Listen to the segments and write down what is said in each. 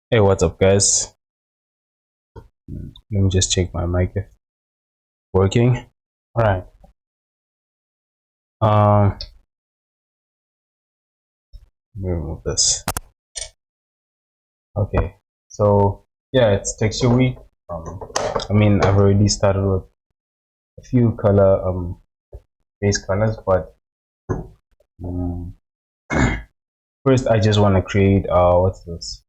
Hey, what's up, guys? Let me just check my mic if working. All right. Um, let me remove this. Okay. So yeah, it's texture week. I've already started with a few color base colors, but um, first I just want to create what's this?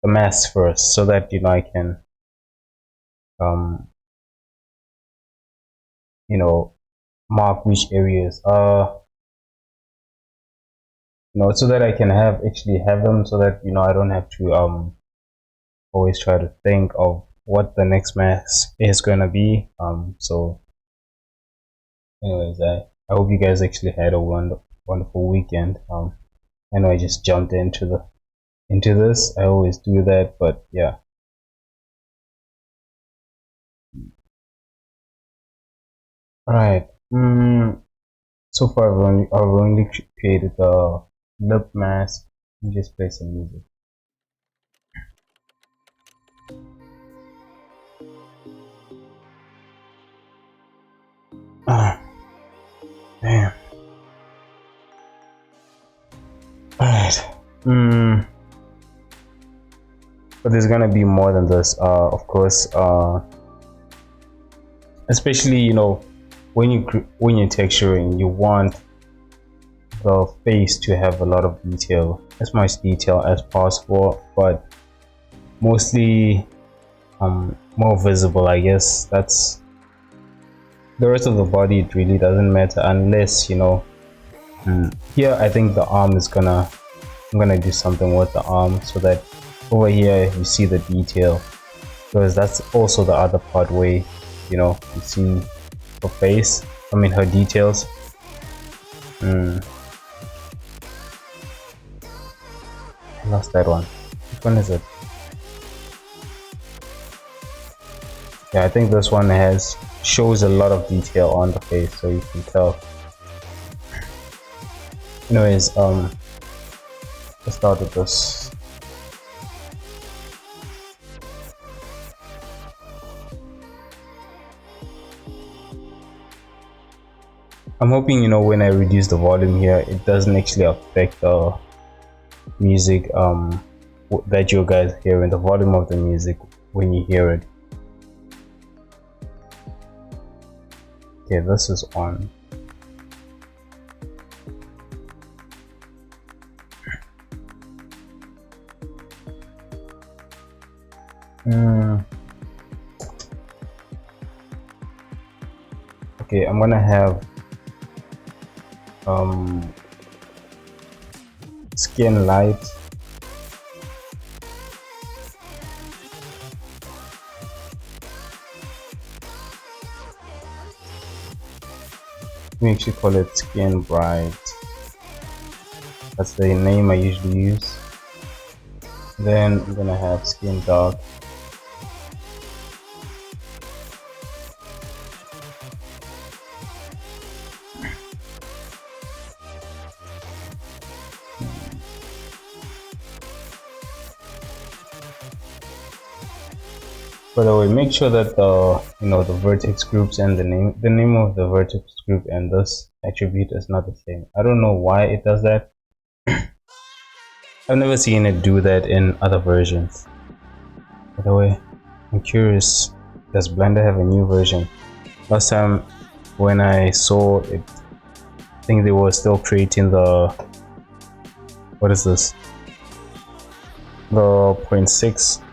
The mask first, so that I can um you know mark which areas so that I can have them, so that I don't have to always try to think of what the next mask is gonna be. So anyways, I hope you guys actually had a wonderful weekend. I know I just jumped into this. I always do that, but yeah. All right. So far I've only created the lip mask. Let me just play some music. Ah, damn. All right. But there's gonna be more than this. Of course. Especially when you're texturing, you want the face to have a lot of detail, as much detail as possible, but mostly more visible, I guess. That's the rest of the body. It really doesn't matter unless here I think the arm is gonna I'm gonna do something with the arm, so that over here you see the detail, because that's also the other part where you see her face, her details. I lost that one. Which one is it? Yeah, I think this one shows a lot of detail on the face, so you can tell. Anyways, let's start with this. I'm hoping when I reduce the volume here, it doesn't actually affect the music that you guys hear, in the volume of the music when you hear it. Okay, this is on. Okay, I'm gonna have skin light. We actually call it skin bright. That's the name I usually use. Then I'm gonna have skin dark. By the way, make sure that the vertex groups and the name of the vertex group and this attribute is not the same. I don't know why it does that. I've never seen it do that in other versions. By the way, I'm curious, does Blender have a new version? Last time when I saw it, I think they were still creating the, what is this? The 0.6.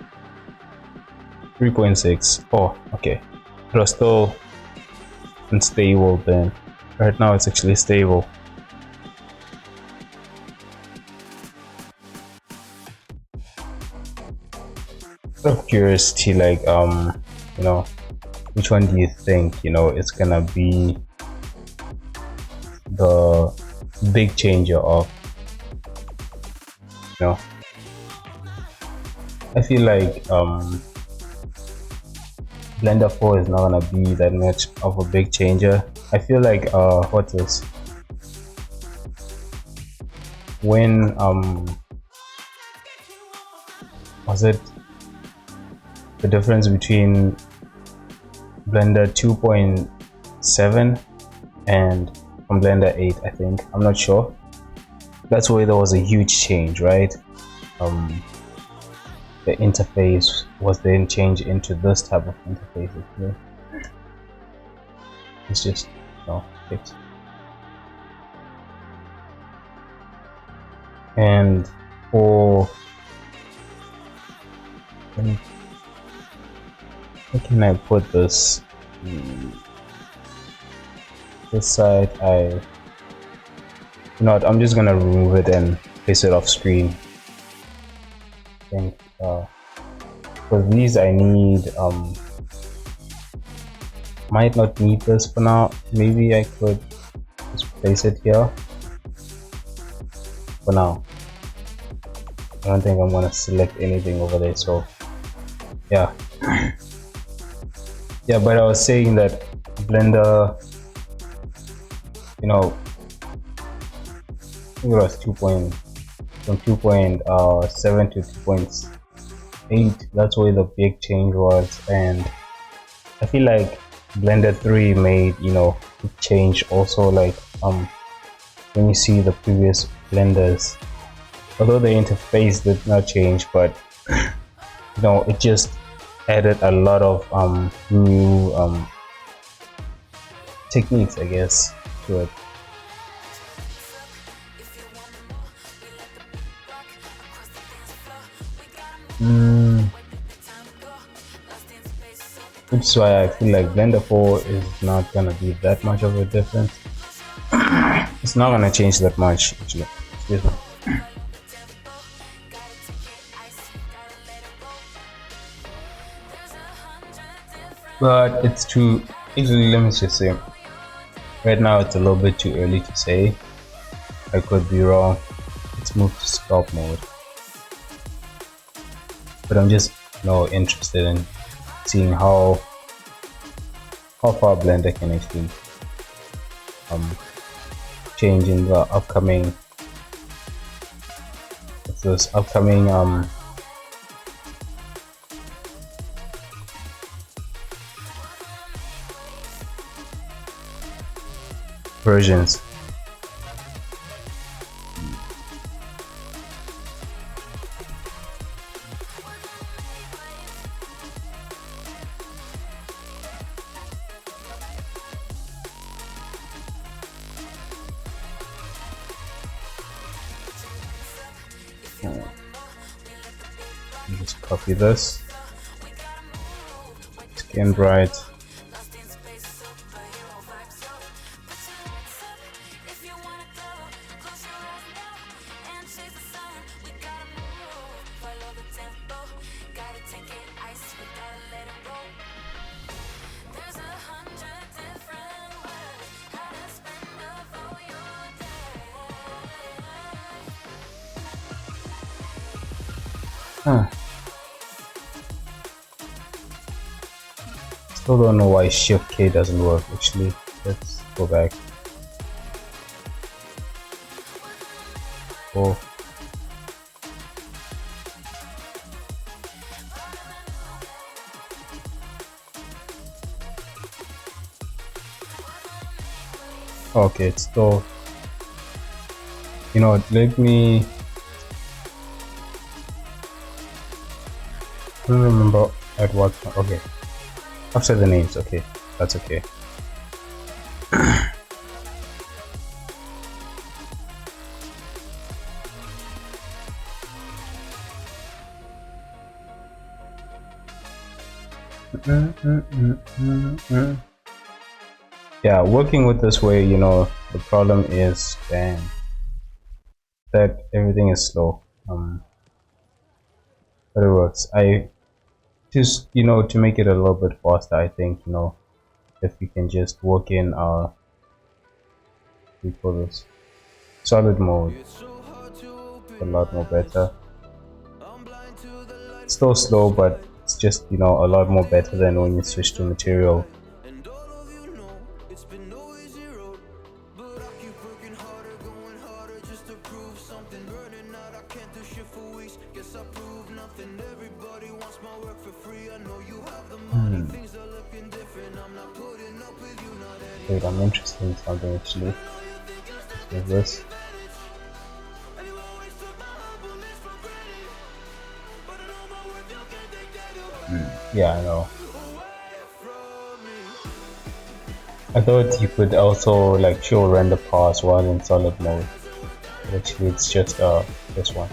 3.6. Oh, okay. It was still unstable then. Right now it's actually stable. Out of curiosity, like which one do you think it's gonna be the big changer of I feel like Blender 4 is not gonna be that much of a big changer. I feel like what's this? When was it the difference between Blender 2.7 and from Blender 8, I think. I'm not sure. That's where there was a huge change, right? The interface was then changed into this type of interface. Okay? It's just fixed. And for where can I put this? This side, you know what, I'm just gonna remove it and place it off screen. I think for these I need might not need this for now. Maybe I could just place it here for now. I don't think I'm gonna select anything over there, so yeah. Yeah, but I was saying that Blender, you know, I think it was from 2.7 to 2.8. That's where the big change was, and I feel like Blender 3 made a change also. Like when you see the previous Blenders, although the interface did not change, but it just added a lot of new techniques, I guess, to it. Which is why I feel like Blender 4 is not gonna be that much of a difference. It's not gonna change that much, actually. Excuse me. But it's too easily, let me just say, right now it's a little bit too early to say. I could be wrong. Let's move to stop mode. But I'm just interested in seeing how far Blender can actually change in the upcoming versions. Just copy this, scan right, Still don't know why Shift K doesn't work. Actually, let's go back. Oh. Okay, it's still. Let me. I don't remember at what point. Okay. After the names, okay, that's okay. Yeah, working with this way, the problem is that everything is slow. But it works. I just to make it a little bit faster, I think if you can just work in we call this solid mode, a lot more better. Still slow, but it's just a lot more better than when you switch to material. Wait, I'm interested in something actually. With this. Yeah, I know. I thought you could also like show render pass while in solid mode. But actually it's just this one.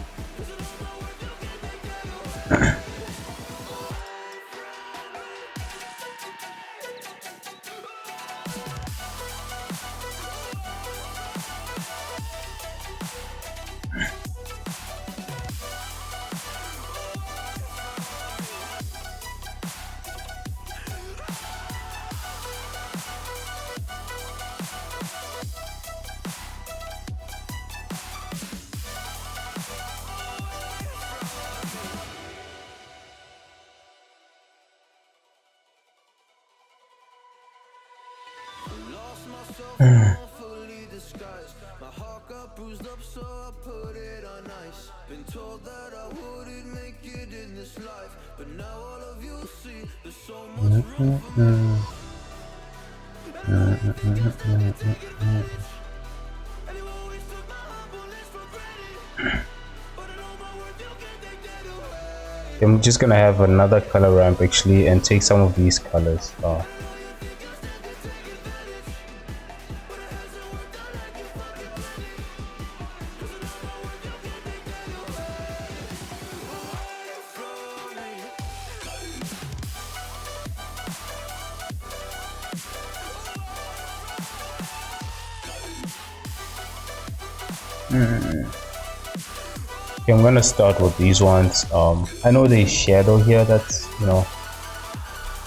I'm just gonna have another color ramp actually and take some of these colors. Okay, I'm gonna start with these ones. I know there's shadow here that's, you know,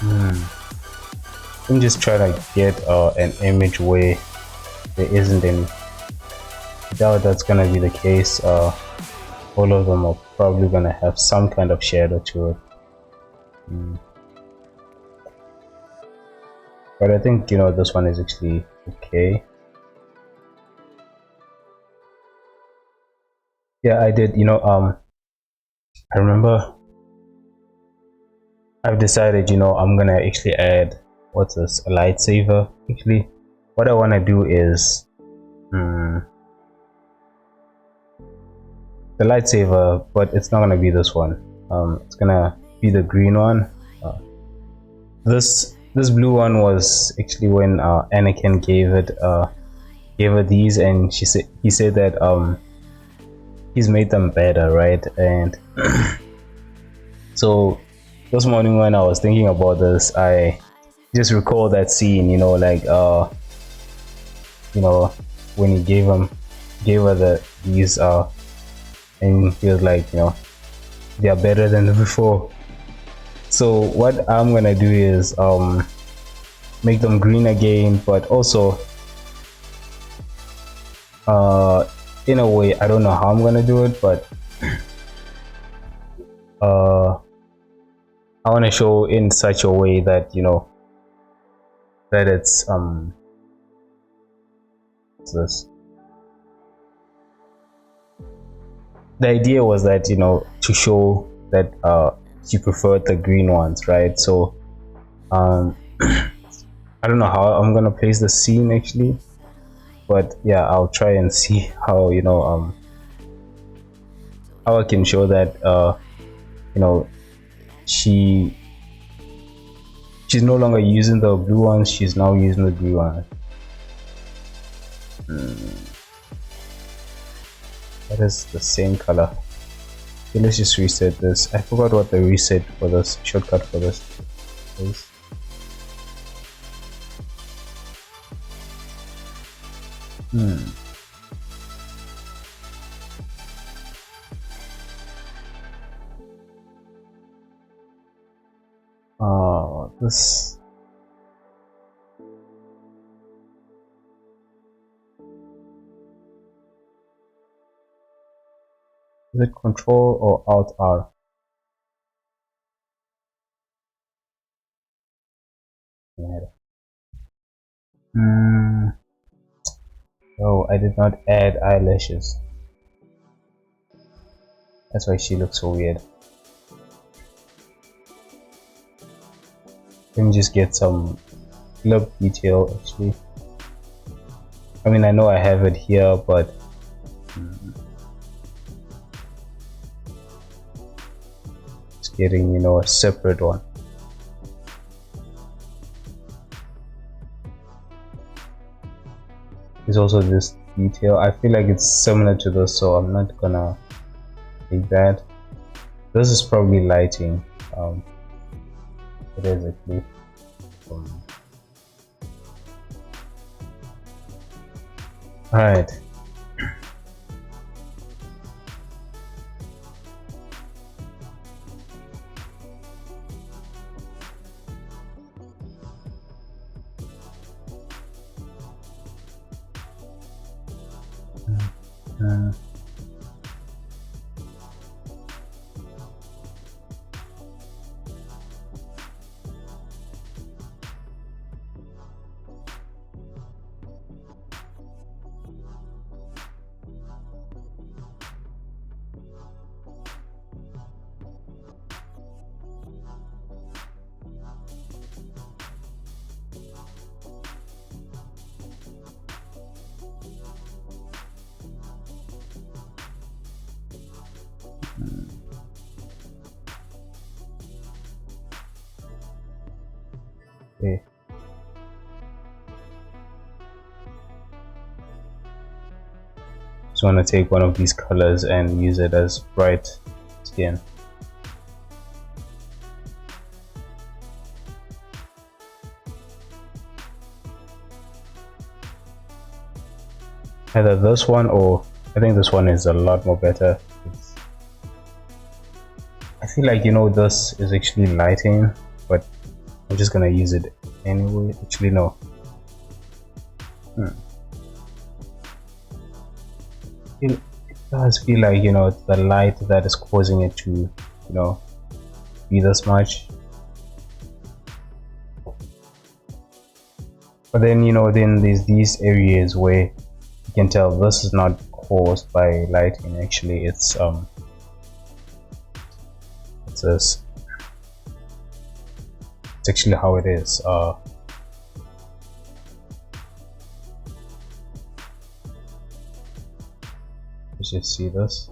let me just try to get an image where there isn't any. I doubt that's gonna be the case. All of them are probably gonna have some kind of shadow to it. But I think, you know, this one is actually okay. Yeah, I did, you know, I remember I've decided, you know, I'm gonna actually add, what's this, a lightsaber. Actually, what I want to do is the lightsaber, but it's not gonna be this one. It's gonna be the green one. This blue one was actually when Anakin gave her these, and he said that he's made them better, right? And so this morning when I was thinking about this, I just recall that scene, you know, like you know, when he gave her these and he was like, you know, they are better than before. So what I'm gonna do is make them green again, but also in a way, I don't know how I'm gonna do it, but I want to show in such a way that, you know, that it's what's this? The idea was that, you know, to show that she preferred the green ones, right? So I don't know how I'm gonna place the scene actually, but yeah, I'll try and see how, you know, how I can show that you know, she's no longer using the blue ones, she's now using the green one. That is the same color. Okay, let's just reset this. I forgot what the reset for this shortcut for this is. This is it Control or Alt R? Oh, I did not add eyelashes. That's why she looks so weird. Let me just get some lip detail actually. I mean, I know I have it here, but it's getting, you know, a separate one. There's also this detail. I feel like it's similar to this, so I'm not gonna take that. This is probably lighting. It is actually. Alright. Okay. Just want to take one of these colors and use it as bright skin. Either this one, or I think this one is a lot more better. I feel like, you know, this is actually lighting, but I'm just gonna use it anyway. Actually, no. It does feel like, you know, it's the light that is causing it to, you know, be this much. But then, you know, then there's these areas where you can tell this is not caused by lighting. Actually, it's this. It's actually how it is. Let's just see this.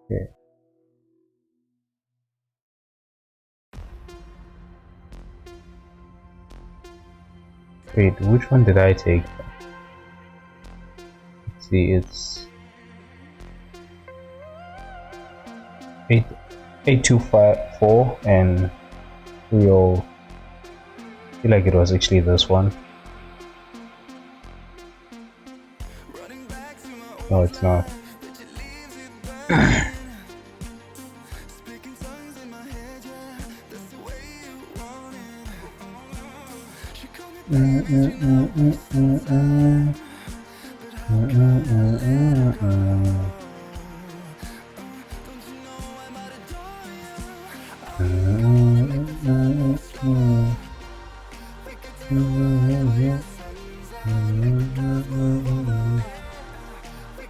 Okay. Wait, which one did I take? Let's see, it's 8254 and 30. I feel like it was actually this one. No, it's not.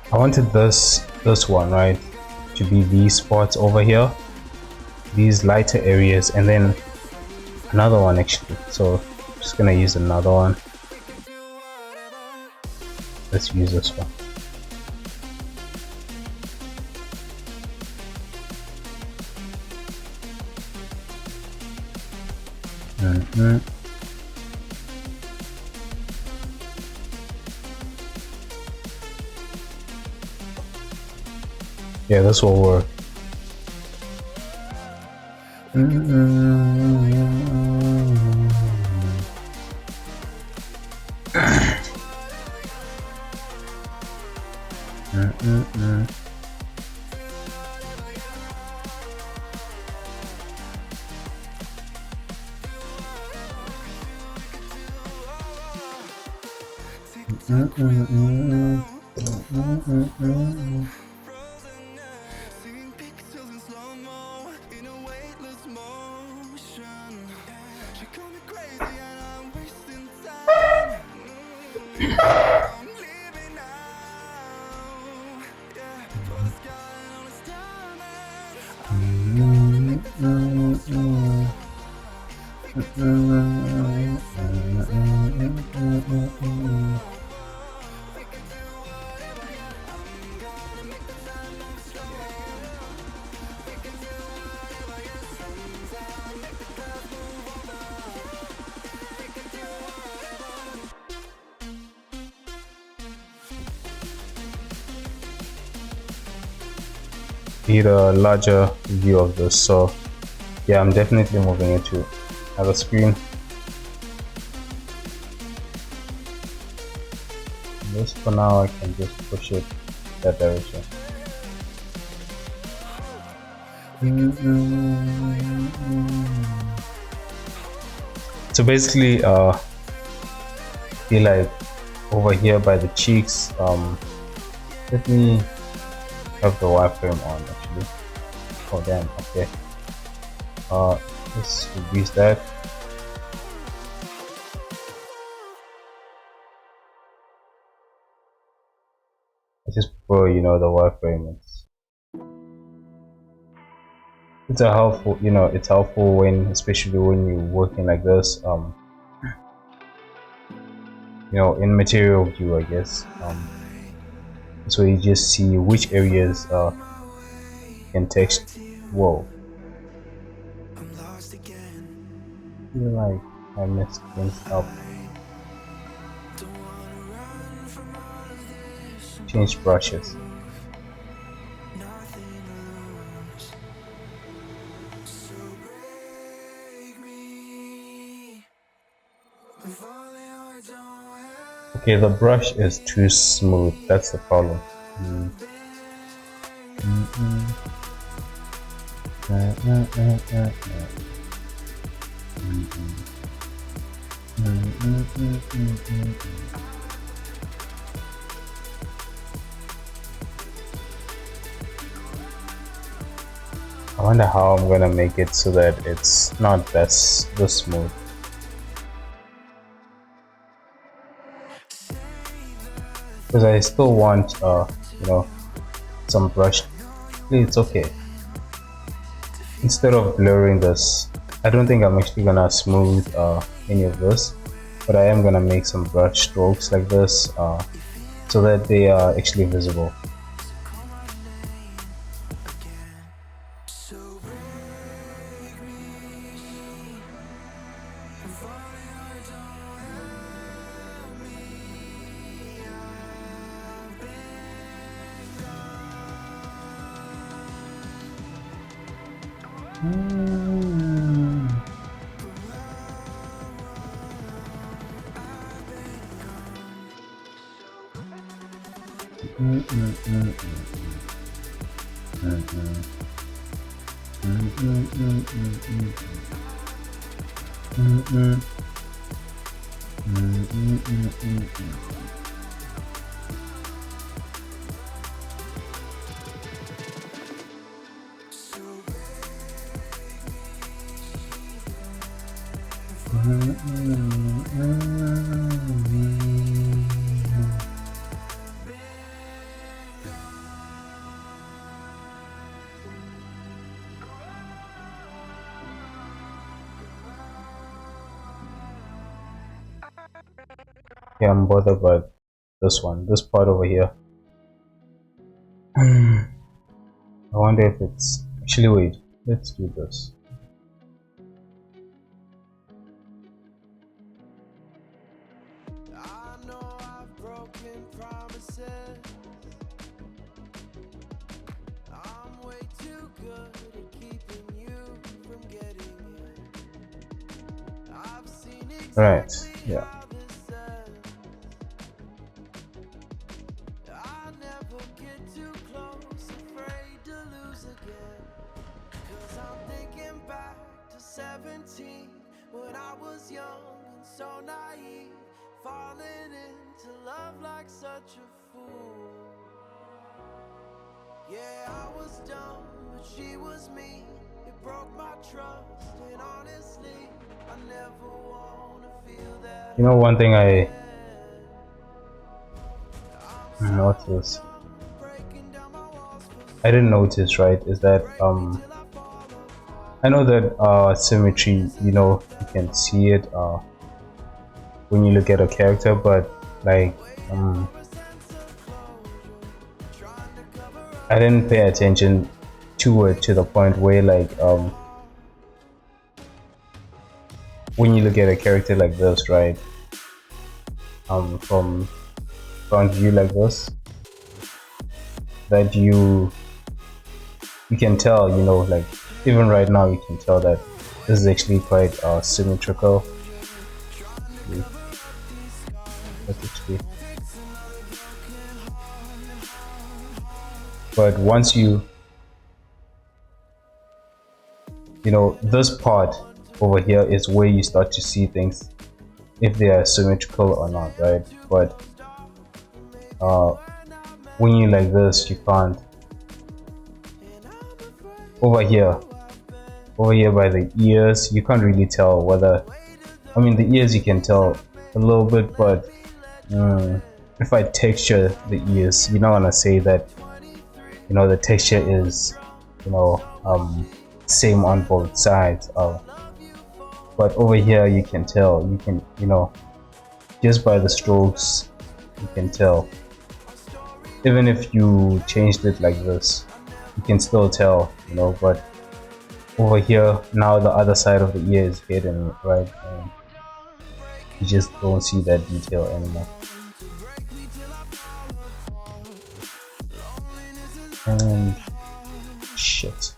I wanted this one, right, to be these spots over here, these lighter areas, and then another one actually. So I'm just gonna use another one. Let's use this one. Yeah, this will work. Need a larger view of this, so yeah, I'm definitely moving it to another screen. This for now, I can just push it that direction. So basically, feel like over here by the cheeks, let me have the wireframe on actually. Oh damn, okay. Let's reduce that. I just prefer, you know, the wireframe. It's a helpful, you know, it's helpful when, especially when you're working like this, you know, in material view, I guess. So you just see which areas can text. Whoa, I feel like I messed things up. Change brushes. Okay, the brush is too smooth. That's the problem. I wonder how I'm gonna make it so that it's not this smooth. Because I still want you know, some brush. It's okay. Instead of blurring this, I don't think I'm actually gonna smooth any of this, but I am gonna make some brush strokes like this so that they are actually visible. Yeah, I'm bothered by this part over here. I wonder if it's actually, wait, let's do this. Right, yeah. When I was young and so naive, falling into love like such a fool. Yeah, I was dumb, but she was me. It broke my trust, and honestly, I never wanna feel that. You know, one thing I notice. I didn't notice, right? Is that I know that symmetry, you know, you can see it when you look at a character, but like I didn't pay attention to it to the point where like when you look at a character like this, right? From front view like this, that you can tell, you know, like even right now you can tell that this is actually quite symmetrical. That's actually, but once you know, this part over here is where you start to see things if they are symmetrical or not, right? But when you like this, you can't. Over here by the ears, you can't really tell whether, I mean, the ears you can tell a little bit, but if I texture the ears, you're not gonna say that, you know, the texture is, you know, same on both sides. But over here you can tell, you can, you know, just by the strokes you can tell. Even if you changed it like this, you can still tell, you know. But over here now the other side of the ear is hidden, right? And you just don't see that detail anymore. And shit.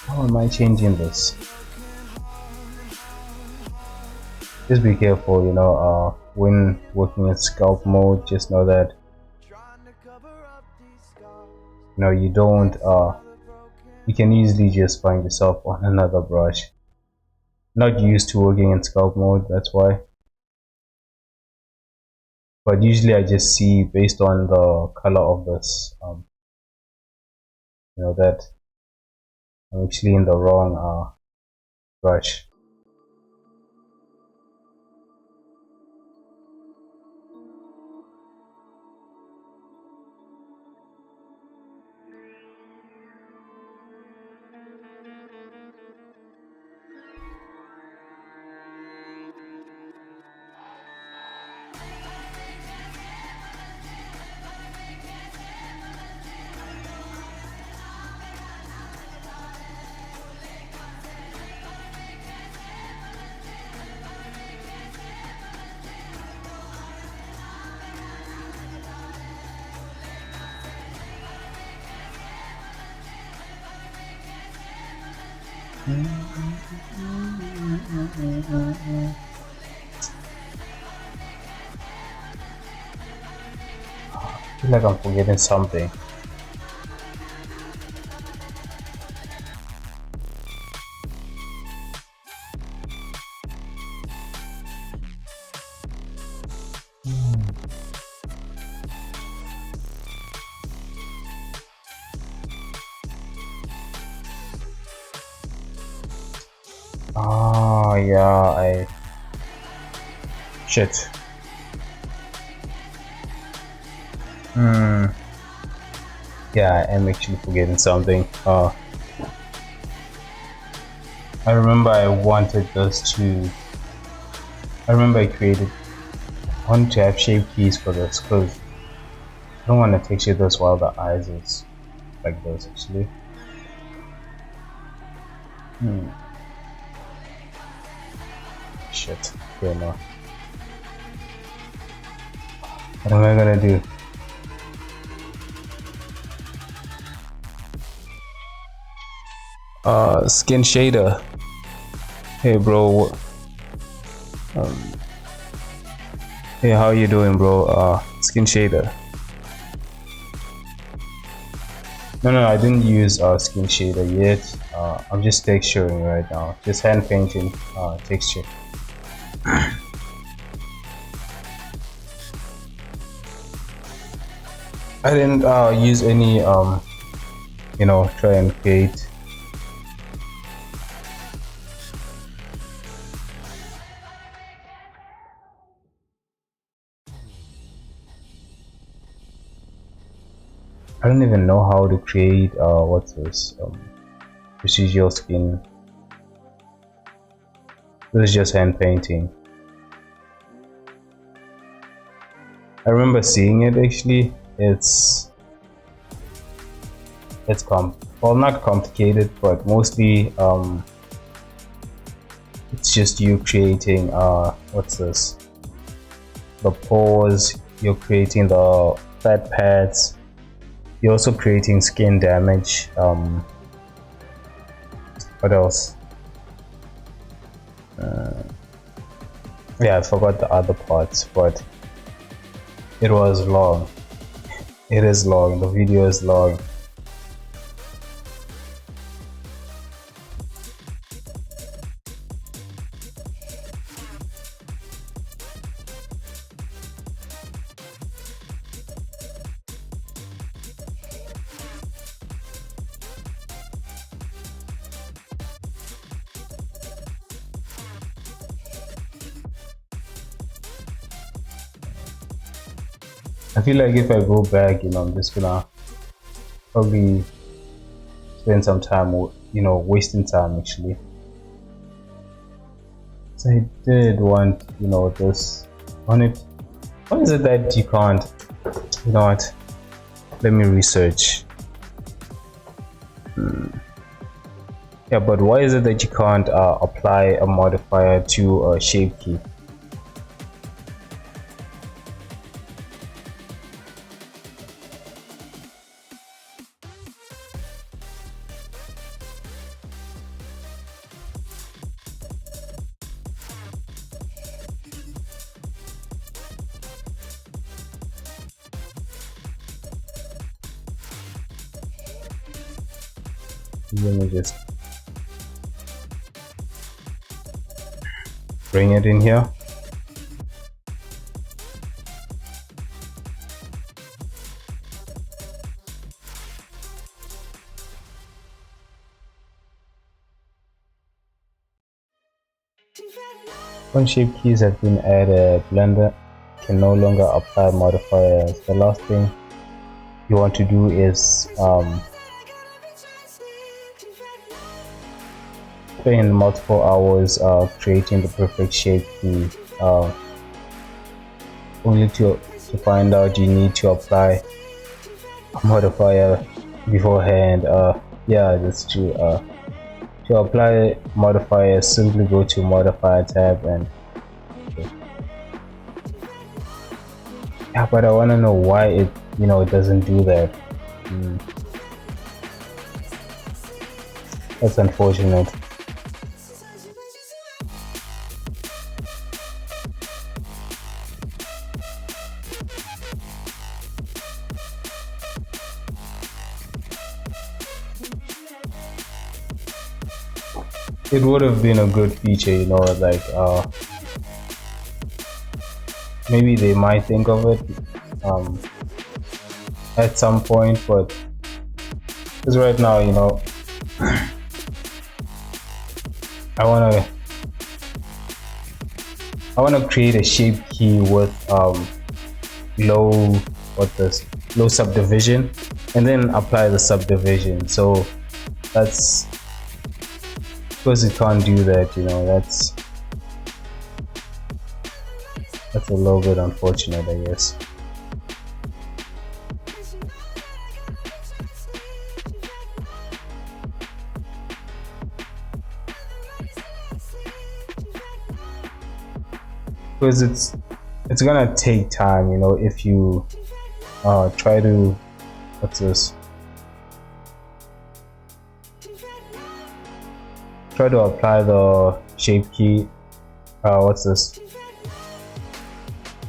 How am I changing this? Just be careful, you know, when working in scalp mode, just know that, you know, you don't, you can easily just find yourself on another brush. Not used to working in scalp mode, that's why. But usually I just see based on the color of this, you know, that I'm actually in the wrong brush. I feel like I'm forgetting something. Yeah, shit. Yeah, I'm actually forgetting something. I remember I wanted this to, I remember I wanted to have shape keys for this, because I don't want to texture this while the eyes is like this actually. Shit. Okay, no. What am I gonna do? Skin shader. Hey bro. Hey, how you doing, bro? Skin shader. No, I didn't use skin shader yet. I'm just texturing right now. Just hand painting texture. I didn't use any you know, try and create I don't even know how to create what's this procedural skin. This is just hand painting. I remember seeing it actually. It's well, not complicated, but mostly it's just you creating what's this, the pores, you're creating the fat pads, you're also creating skin damage. What else? Yeah, I forgot the other parts, but it was long. It is long, the video is long. I feel like if I go back, I'm just gonna probably spend some time, wasting time actually. So I did want, this on it. What is it that you can't? You know what? Let me research. Yeah, but why is it that you can't apply a modifier to a shape key? Let me just bring it in here. When shape keys have been added, Blender can no longer apply modifiers. The last thing you want to do is spend multiple hours creating the perfect shape key, only to find out you need to apply a modifier beforehand. Yeah, that's true. To apply modifiers, simply go to modifier tab and okay. Yeah, but I want to know why it it doesn't do that. That's unfortunate. It would have been a good feature, like maybe they might think of it at some point, but because right now, I wanna create a shape key with low subdivision, and then apply the subdivision. So that's because you can't do that, that's a little bit unfortunate, I guess. Because it's gonna take time, if you try to try to apply the shape key,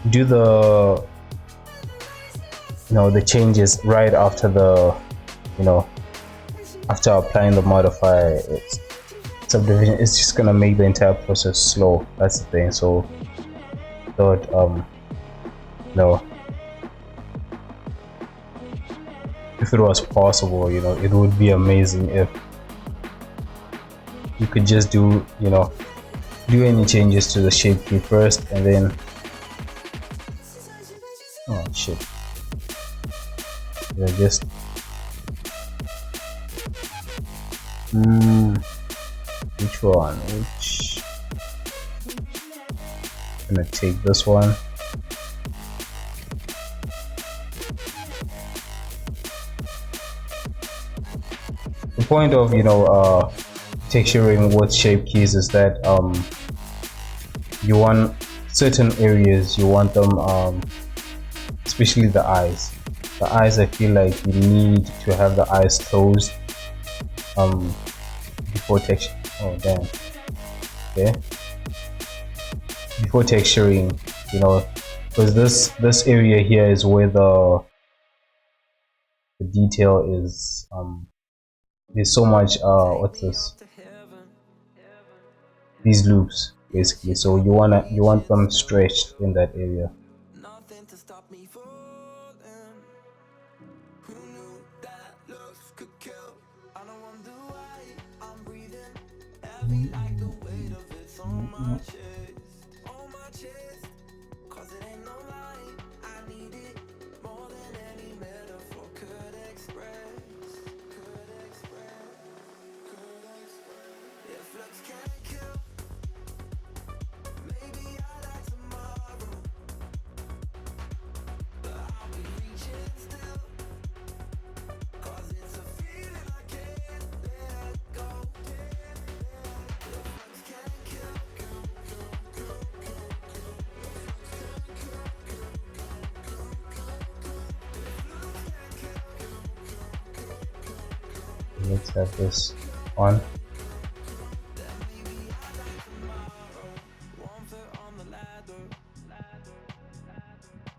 do the the changes right after the after applying the modifier. Subdivision is just gonna make the entire process slow. That's the thing. So thought no, if it was possible, it would be amazing if you could just do any changes to the shape key first, and then oh shit, just mm, which one? Which I'm gonna take this one. The point of texturing with shape keys is that you want certain areas, you want them especially the eyes. The eyes, I feel like you need to have the eyes closed um before texture. Oh damn. Okay. Before texturing, because this area here is where the detail is. There's so much what's this? These loops basically. So you want them stretched in that area. Nothing to stop me falling. Who knew that looks could kill? I don't wonder why I'm breathing heavy like the weight of it's on my chest. On my chest. Cause it ain't no lie. I need it more than any metaphor could express. Could express. Could express. If looks can't kill, maybe I like tomorrow. But I'll be reaching still. Cause it's a feeling I can't let go. If looks can't kill, Let's have this on. one foot on the ladder.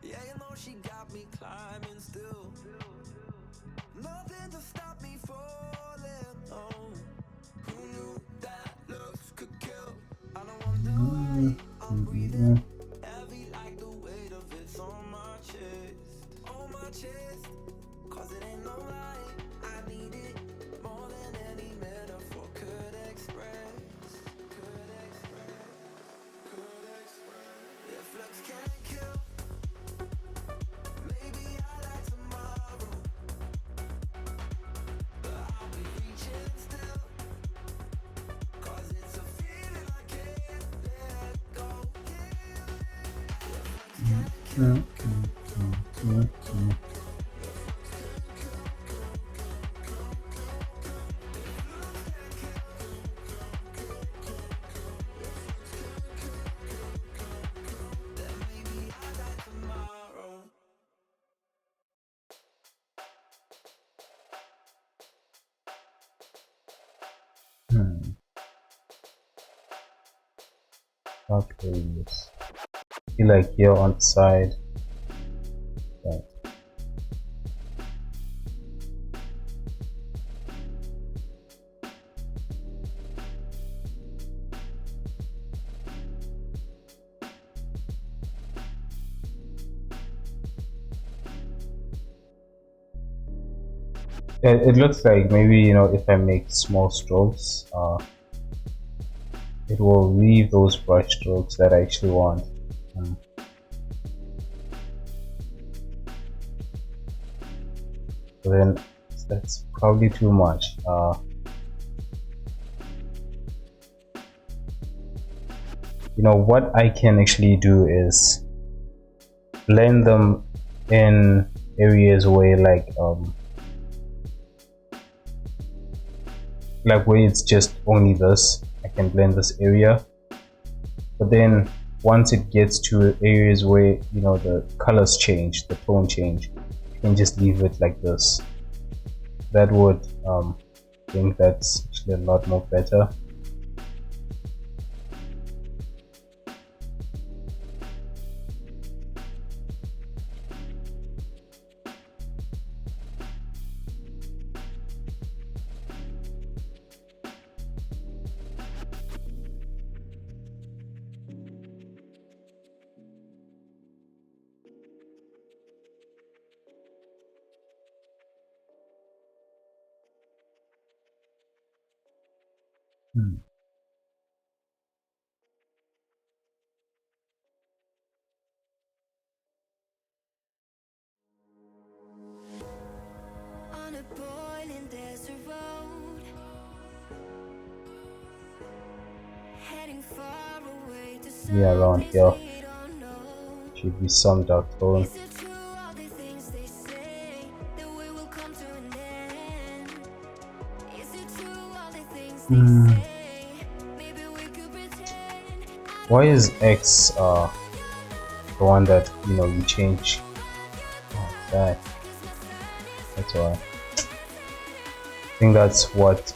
Yeah, you know she got me climbing still. Nothing to stop me falling. Oh, who knew that looks could kill? I don't wonder why I'm breathing heavy like the weight of it's on my chest. On my chest. Cause it ain't no lie. I need it more than any metaphor could express. Could express. Could express. If looks can't kill, maybe I like tomorrow. But I'll be reaching still. Cause it's a feeling I can't let go. If looks can't kill, then maybe I like tomorrow. Okay, yes. Feel like here on the side. Right. It looks like maybe if I make small strokes, it will leave those brush strokes that I actually want. So then that's probably too much. What I can actually do is blend them in areas where like where it's just only this. I can blend this area, but then once it gets to areas where the colors change, the tone change, you can just leave it like this. That would I think that's actually a lot more better. boiling desert road, heading far away to Yeah, some around place here we don't know. should be some dark tone. Is it true all the things they say, that we will come to an end? Is it true all the things they Hmm. say? Maybe we could pretend. I Why don't is wanna X the one that you change? Oh, that. That's why. I think that's what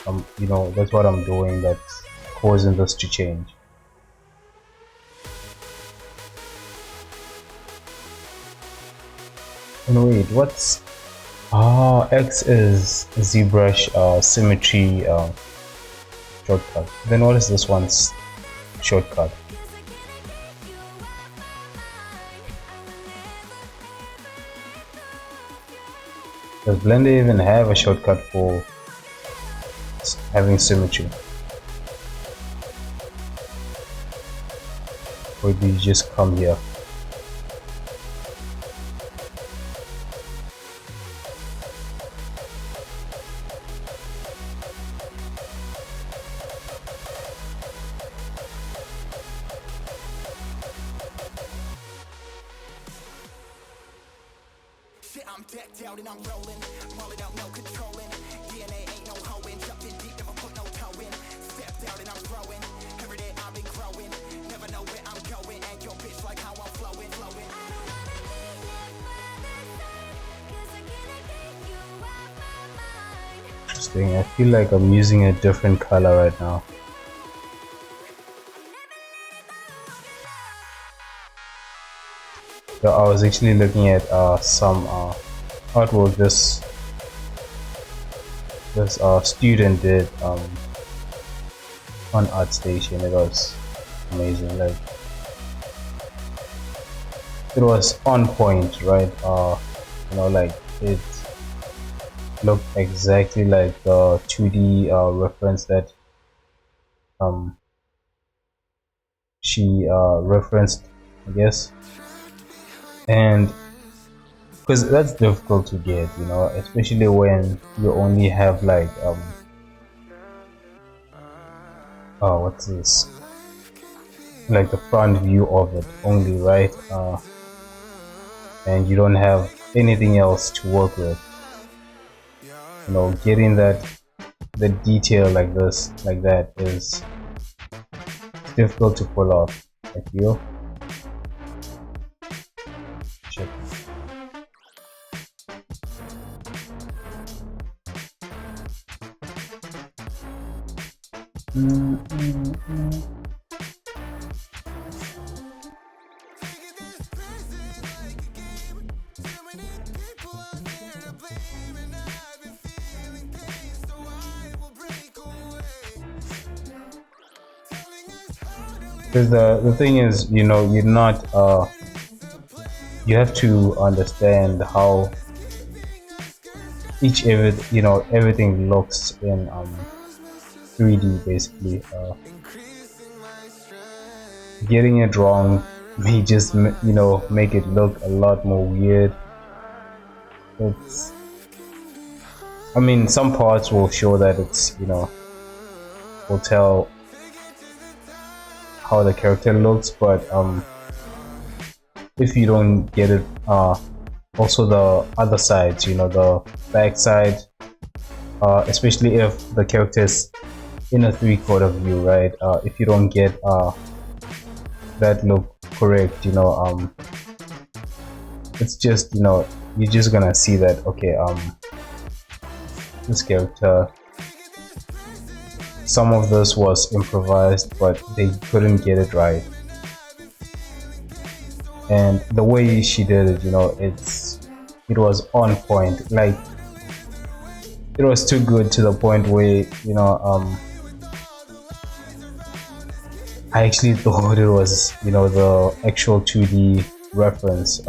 that's what I'm doing that's causing this to change. And wait, what's X is ZBrush symmetry shortcut. Then what is this one's shortcut? Does Blender even have a shortcut for having symmetry? Or do you just come here? Shit, I'm decked out and I'm rolling out, no controlling. DNA ain't no hoeing, jumping deep, never put no toe in. Stepped out and I'm growing, every day I've been growing. Never know where I'm going, and your bitch like how I'm flowing. Interesting. I feel like I'm using a different color right now. So I was actually looking at some artwork this student did on ArtStation. It was amazing. Like it was on point, right? Like it looked exactly like the 2D reference that she referenced, I guess. And because that's difficult to get, especially when you only have like what's this, like the front view of it only, right? And you don't have anything else to work with. Getting the detail like this, like that, is difficult to pull off, I feel. Check. Because the thing is, you're not you have to understand how everything looks in 3D basically. Getting it wrong may just make it look a lot more weird. I mean, some parts will show that it's will tell how the character looks, but if you don't get it, also the other sides, the back side, especially if the character is in a 3/4 view, right? If you don't get that look correct, it's just you're just gonna see that, okay, this character, some of this was improvised, but they couldn't get it right. And the way she did it, it was on point. Like it was too good to the point where I actually thought it was the actual 2D reference.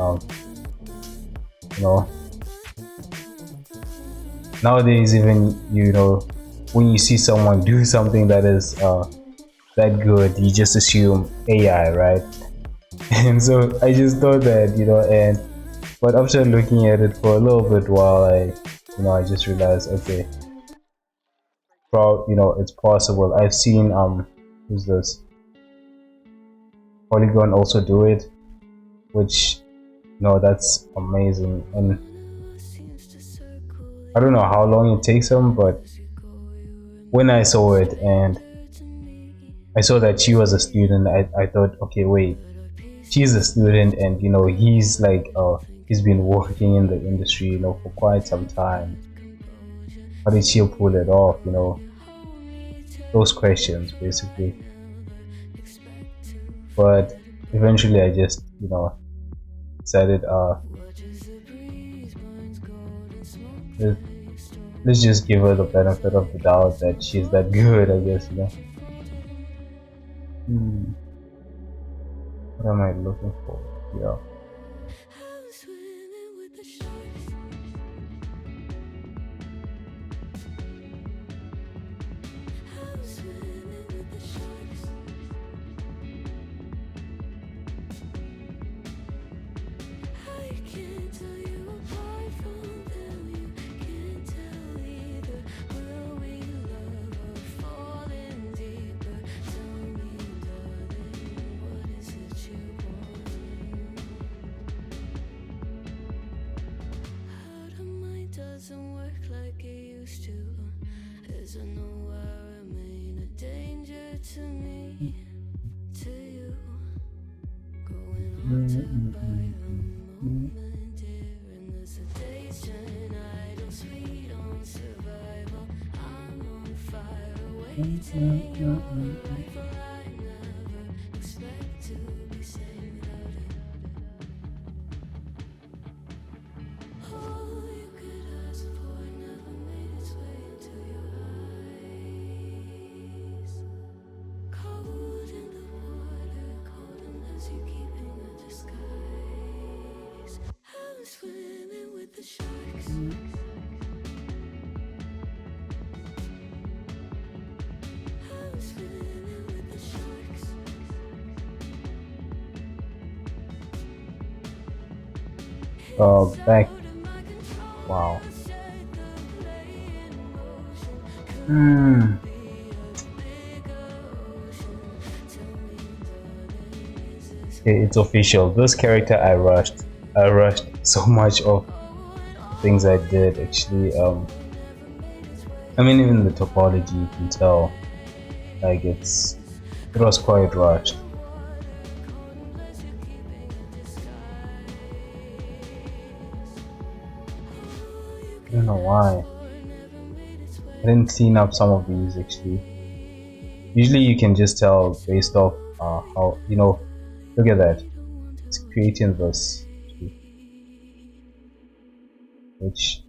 Nowadays, even when you see someone do something that is that good, you just assume AI, right? And so I just thought that, but after looking at it for a little bit while I I just realized, okay, it's possible. I've seen who's this, Polygon also do it, which that's amazing. And I don't know how long it takes them, but when I saw it and I saw that she was a student, I thought, okay, wait, she's a student, and he's like, he's been working in the industry, for quite some time. How did she pull it off? Those questions basically. But eventually, I just, decided, let- let's just give her the benefit of the doubt that she's that good, I guess. Hmm, what am I looking for? Yeah. Doesn't work like it used to. As I know I remain a danger to me, to you. Going on to buy a moment here in the sedation. Idle sweet on survival. I'm on fire, waiting your arrival. I never expect to be seen without it. All you could ask for never made its way into your eyes. Cold in the water, cold unless you're keeping a disguise. I'm swimming with the sharks. I'm swimming with the sharks. Back. Wow. Hmm. Okay, it's official. This character I rushed. I rushed so much of things I did actually. I mean, even the topology, you can tell, like it was quite rushed. I don't know why. I didn't clean up some of these actually. Usually you can just tell based off how, look at that. It's creating this, which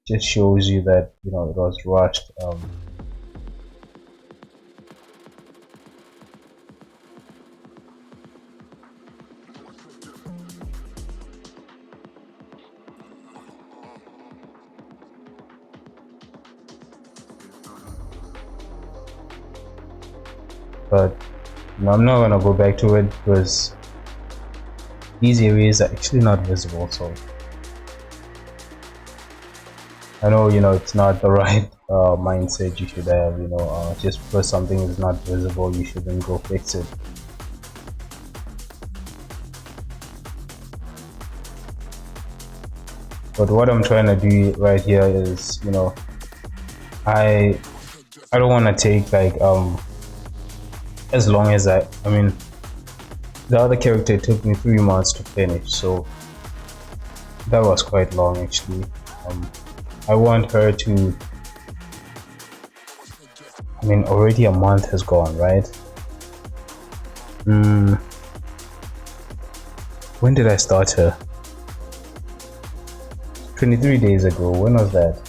just shows you that, it was rushed. But I'm not gonna go back to it because these areas are actually not visible. So I know, it's not the right mindset you should have. Just because something is not visible, you shouldn't go fix it. But what I'm trying to do right here is, I don't want to take like as long as I mean, the other character took me 3 months to finish, so that was quite long actually. I want her to, I mean, already a month has gone, right? When did I start her? 23 days ago. When was that?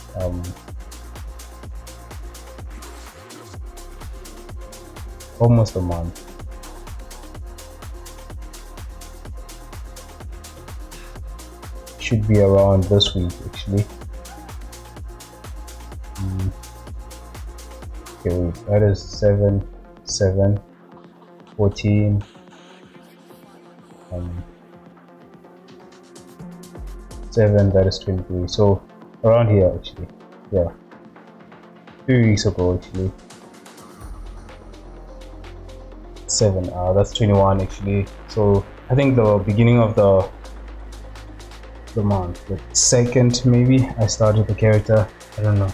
Almost a month. Should be around this week actually. Okay, wait, that is 7, 7, 14, 7, that is 23. So around here actually. Yeah, 3 weeks ago actually. 7. That's 21 actually. So I think the beginning of the month, the second maybe, I started the character. I don't know.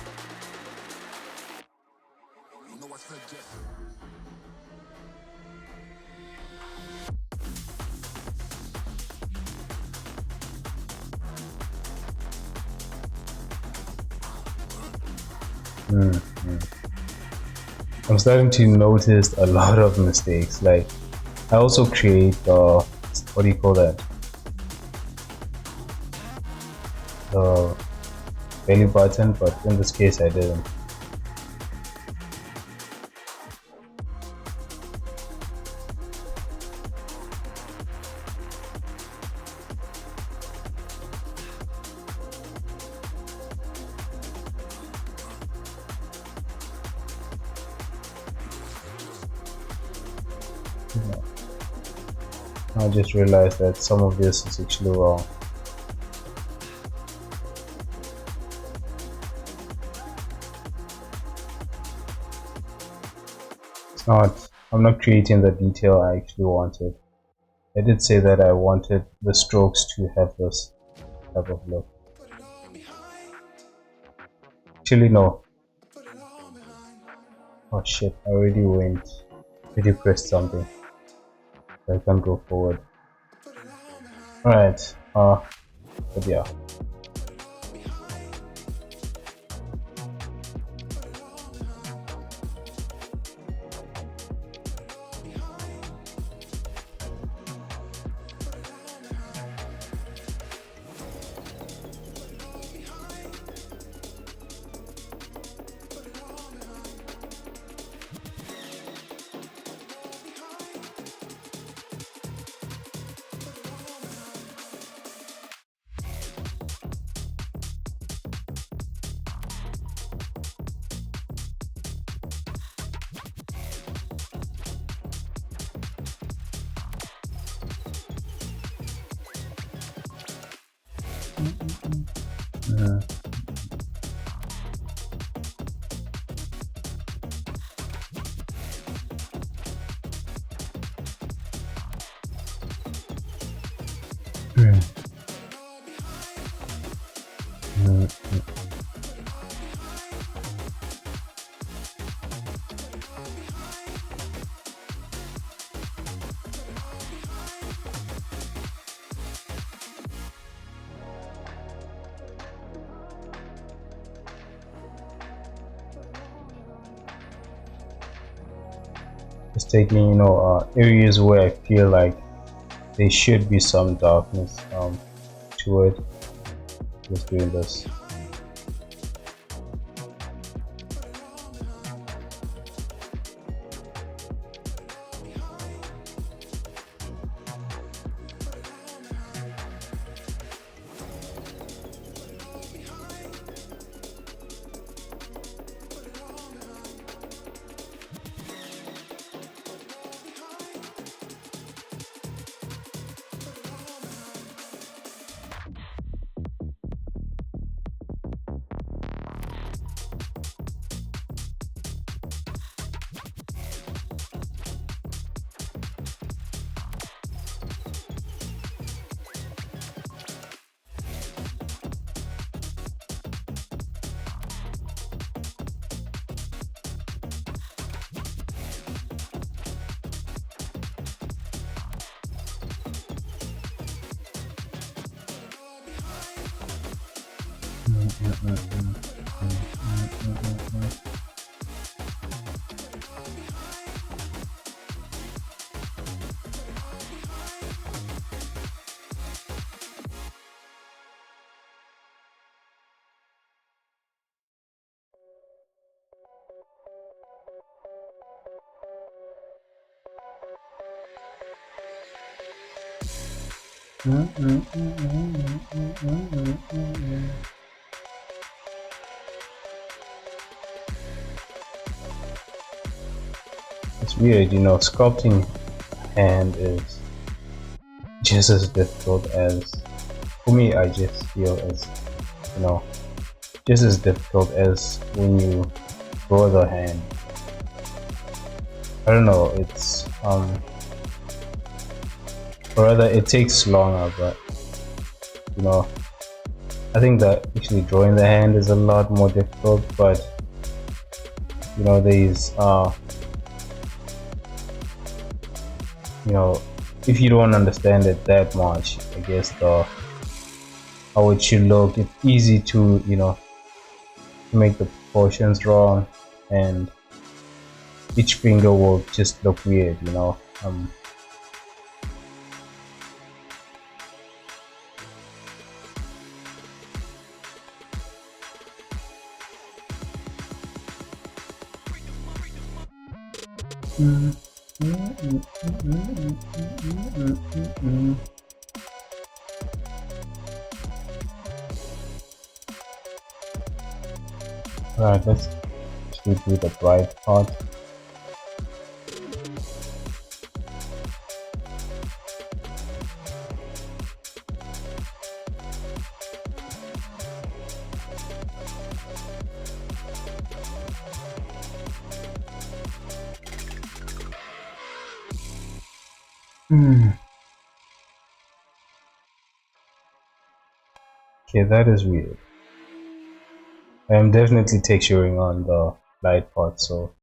I'm starting to notice a lot of mistakes. Like I also create the, what do you call that? The belly button, but in this case I didn't. I just realized that some of this is actually wrong. It's not, I'm not creating the detail I actually wanted. I did say that I wanted the strokes to have this type of look. Actually, no. Oh shit, I already went. Already pressed something. I can't go forward. Alright, but yeah. Just taking, areas where I feel like there should be some darkness to it. Just doing this. It's weird, sculpting hand is just as difficult as, for me, I just feel as, you know, just as difficult as when you draw the hand. I don't know, it's or rather it takes longer, but you know, I think that actually drawing the hand is a lot more difficult, but you know, there's you know, if you don't understand it that much, I guess how it should look, it's easy to, you know, make the proportions wrong, and each finger will just look weird, you know. Alright, let's actually do the bright part. Okay, that is weird. I am definitely texturing on the light part, so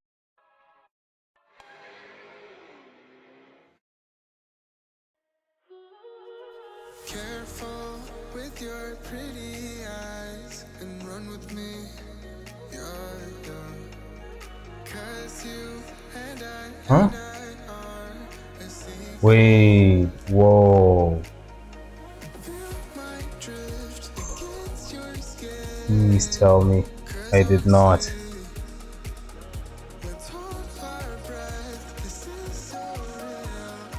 Careful with your pretty eyes and run with me. You're 'cause you and huh? are a secret. Wait, whoa. My drift against your skin. Please tell me I did not. Let's hold our breath. This is so real.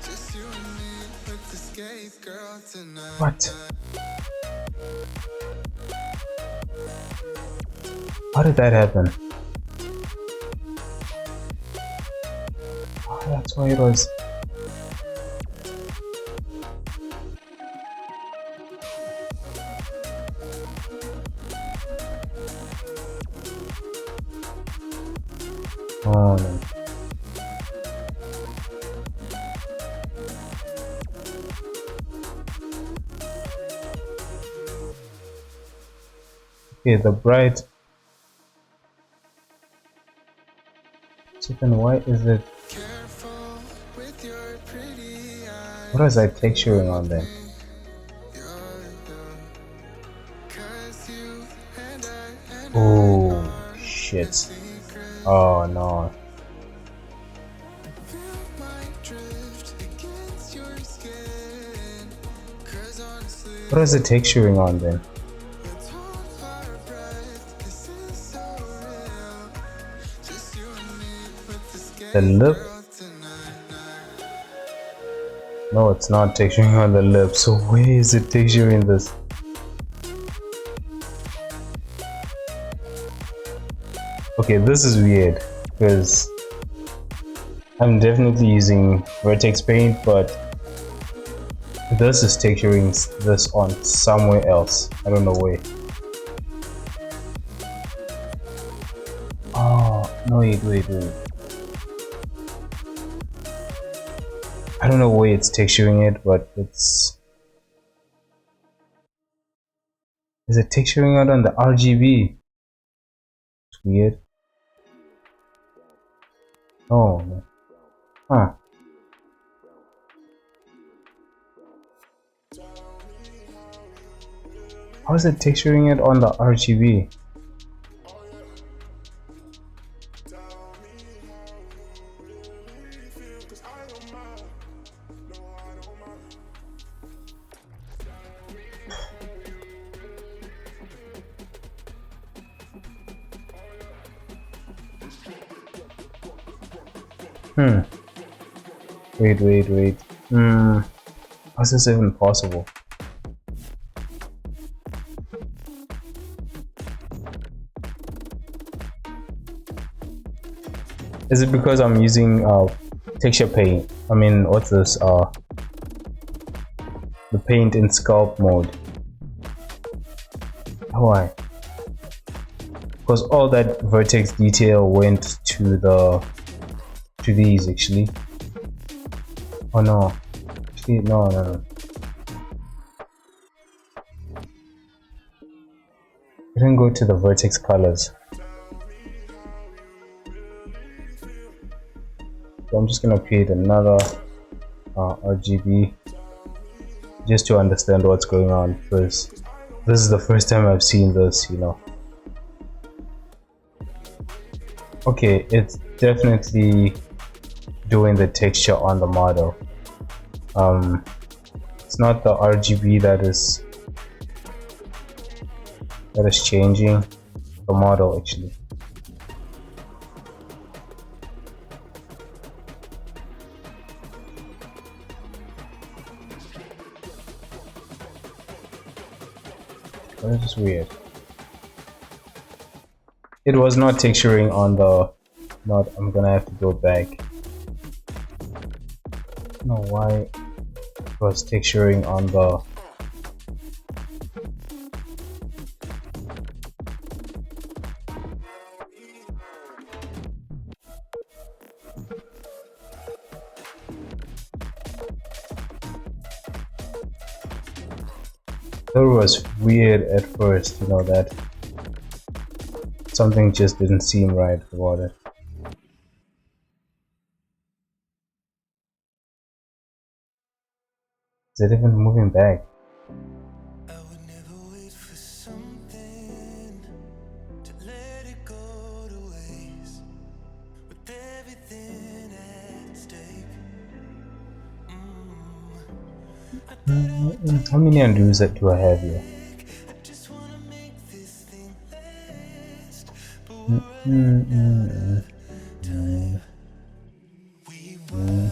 Just you and me. Let's escape, girl, tonight. What? How did that happen? Oh, that's why it was. Oh no. Okay, the bright. So then why is it? What was I texturing on then? Oh shit. Oh no. What was it texturing on then? The lip? No, it's not texturing on the lip. So where is it texturing this? Okay, this is weird because I'm definitely using vertex paint, but this is texturing this on somewhere else. I don't know where. Oh, no, wait. I don't know where it's texturing it, but it's... Is it texturing it on the RGB? It's weird. Oh, no. Huh. How is it texturing it on the RGB? Wait. How is this even possible? Is it because I'm using texture paint? I mean, what's this? The paint in sculpt mode. Why? because all that vertex detail went to these actually. Oh no, actually no. I didn't go to the vertex colors. So I'm just gonna create another RGB just to understand what's going on, because this is the first time I've seen this, you know. Okay, it's definitely doing the texture on the model. It's not the RGB that is changing the model actually. That is weird. It was not texturing on the not. I'm gonna have to go back. I don't know why it was texturing on the that was weird at first, you know, that something just didn't seem right about it. Is it even moving back? I would never wait for something to let it go to waste with everything at stake. I thought I would How many undos do I have here? I just wanna make this thing last, but we're running out of time. We were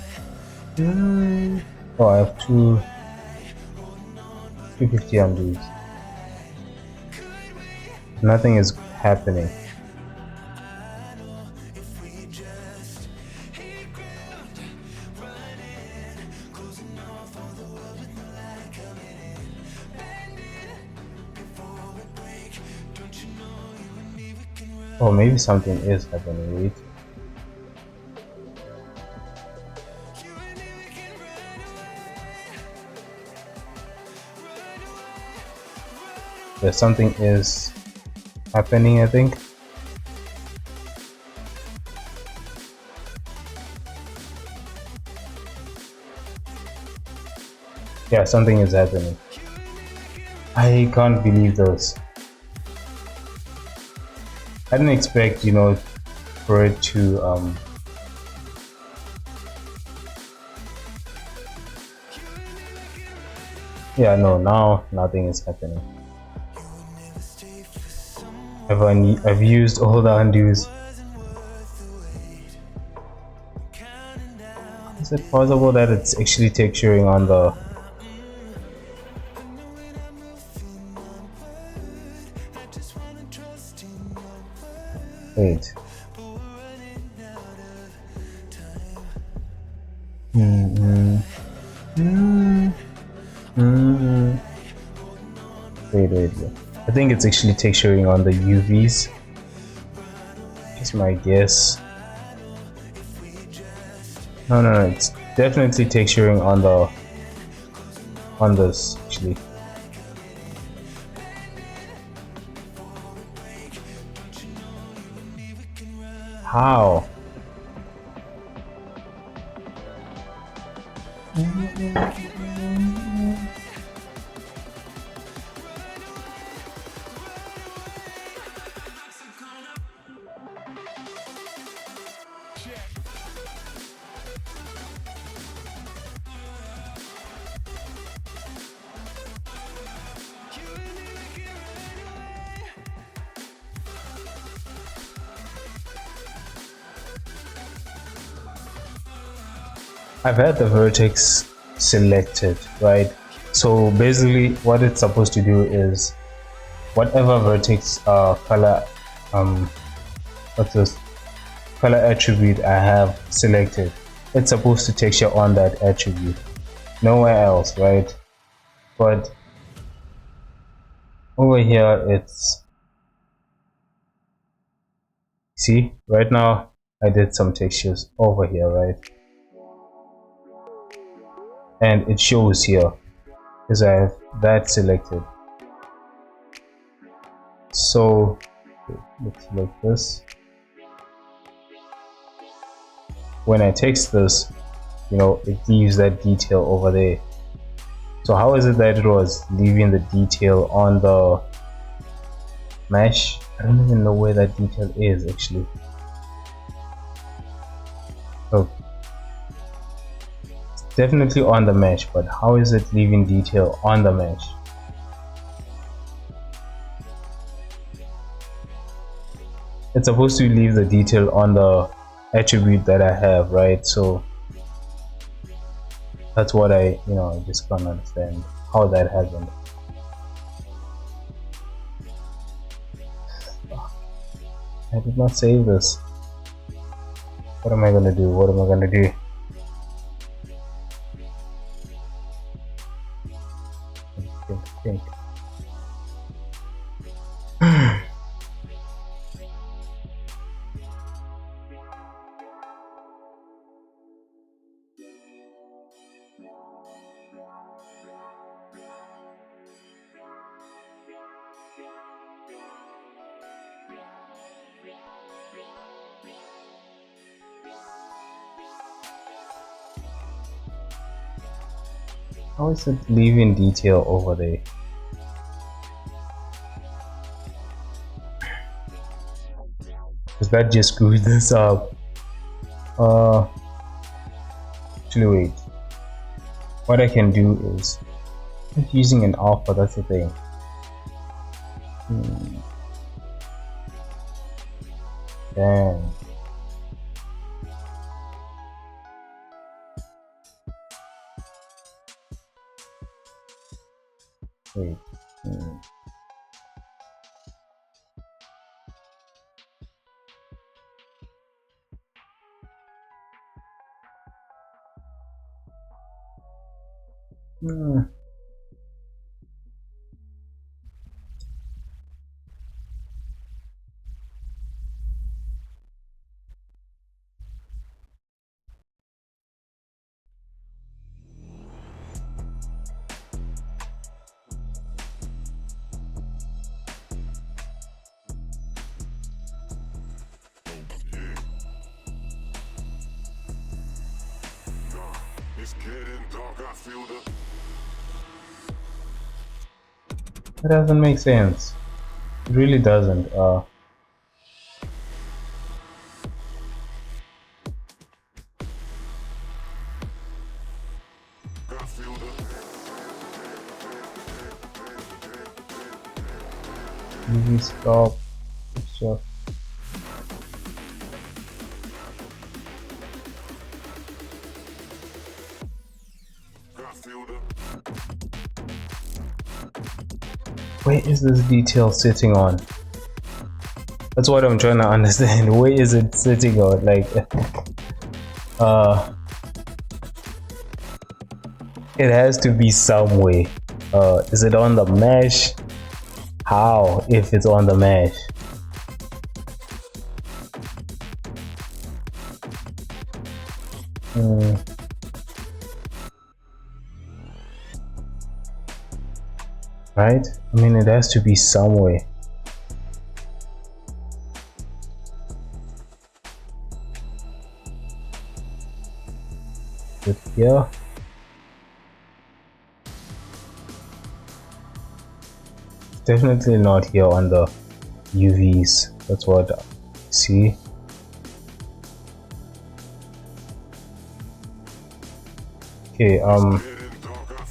Oh, I have 250 undos. Nothing is happening. if we just hit ground running, closing off all the world with no light coming in, bending before we break. Don't you know you and me we can run? Oh, maybe something is happening. Wait. You and me we can run away, run away. Yeah, something is happening, I think. Yeah, something is happening. I can't believe this. I didn't expect, you know, for it to yeah, no, now nothing is happening. I've used all the undos. Is it possible that it's actually texturing on the wait. Wait. I think it's actually texturing on the UVs. That's my guess. No, it's definitely texturing on this actually. How? I've had the vertex selected, right? So basically what it's supposed to do is whatever vertex color what's this color attribute I have selected, it's supposed to texture on that attribute, nowhere else, right? But over here See, right now I did some textures over here, right? And it shows here because I have that selected. So let's select this. When I text this, you know, it leaves that detail over there. So how is it that it was leaving the detail on the mesh? I don't even know where that detail is actually. Oh, it's definitely on the mesh, but how is it leaving detail on the mesh? It's supposed to leave the detail on the attribute that I have, right? So that's what I just can't understand how that happened. I did not save this. What am I gonna do? What am I gonna do? Think. How is it leaving detail over there? Because that just screwed this up. Actually wait. What I can do is I'm using an alpha, that's the thing. Damn. Wait. It's getting dark, I feel the That doesn't make sense. It really doesn't. UV stop. Picture. Where is this detail sitting on? That's what I'm trying to understand. Where is it sitting on? Like, it has to be somewhere. Is it on the mesh? How if it's on the mesh? Right? I mean, it has to be somewhere. Is it here? It's definitely not here on the UVs. That's what I see. Okay,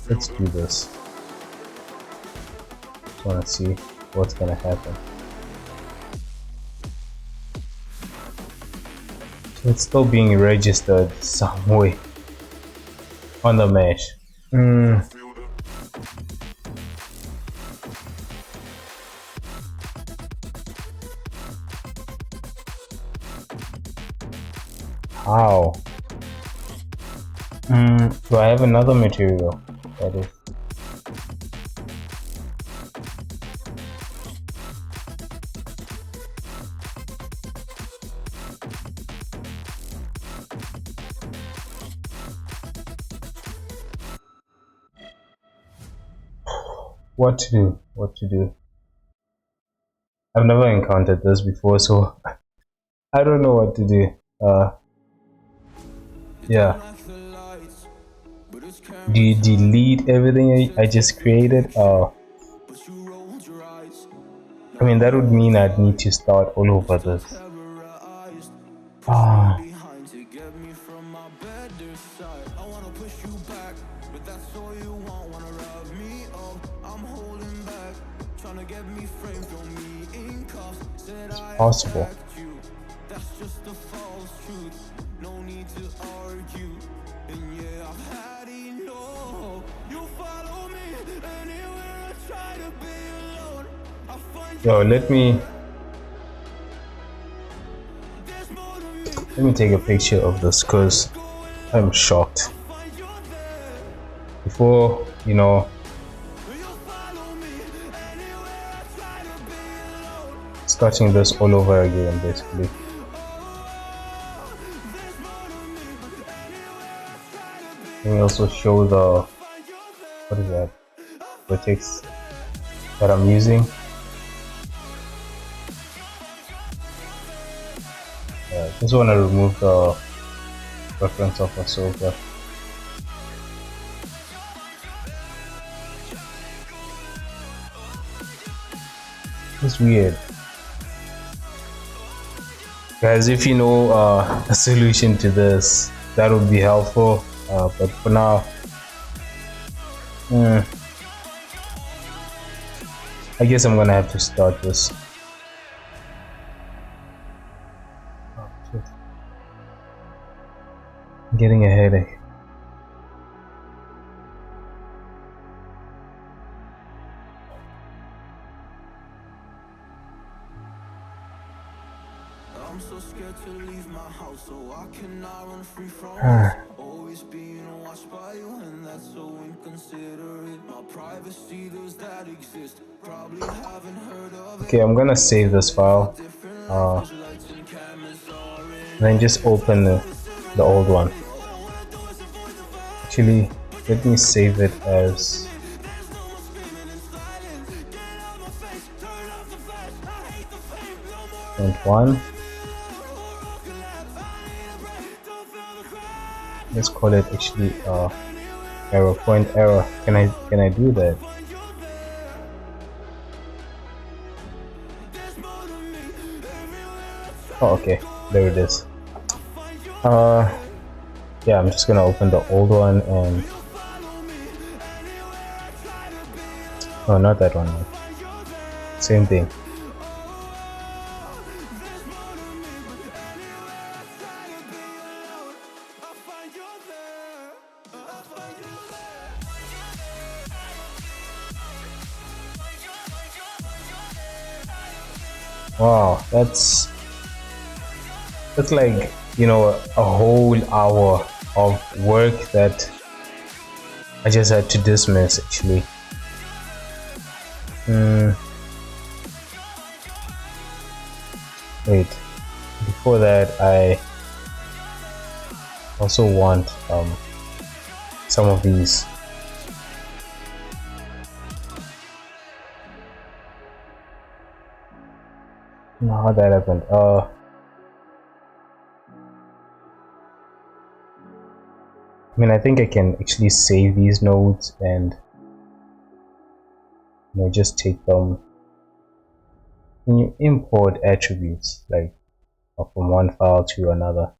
let's do this. Just wanna see what's gonna happen. So it's still being registered somewhere on the mesh. How? Do I have another material? That is. what to do. I've never encountered this before, so I don't know what to do. Yeah. Do you delete everything I just created? I mean, that would mean I'd need to start all over this. Ah, it's possible. Yo, let me take a picture of this because I'm shocked. Before, starting this all over again, basically. Let me also show the, what is that, vertex that I'm using. Just want to remove the reference of Ahsoka. It's weird. Guys, if you know a solution to this, that would be helpful. But for now, I guess I'm gonna have to start this. Oh, shit. I'm getting a headache. I'm so scared to leave my house, so I cannot run free from always being watched by you, and that's so inconsiderate. My privacy, does that exist? Probably haven't heard of it. Okay, I'm gonna save this file. Then just open the old one. Actually, let me save it as .1. Let's call it actually error, point error. Can I do that? Oh, okay, there it is. Yeah, I'm just gonna open the old one and oh, not that one. Same thing. Wow, that's like, a whole hour of work that I just had to dismiss actually. Wait, before that I also want some of these. No, how that happened? I mean, I think I can actually save these nodes and just take them. When you import attributes, like from one file to another.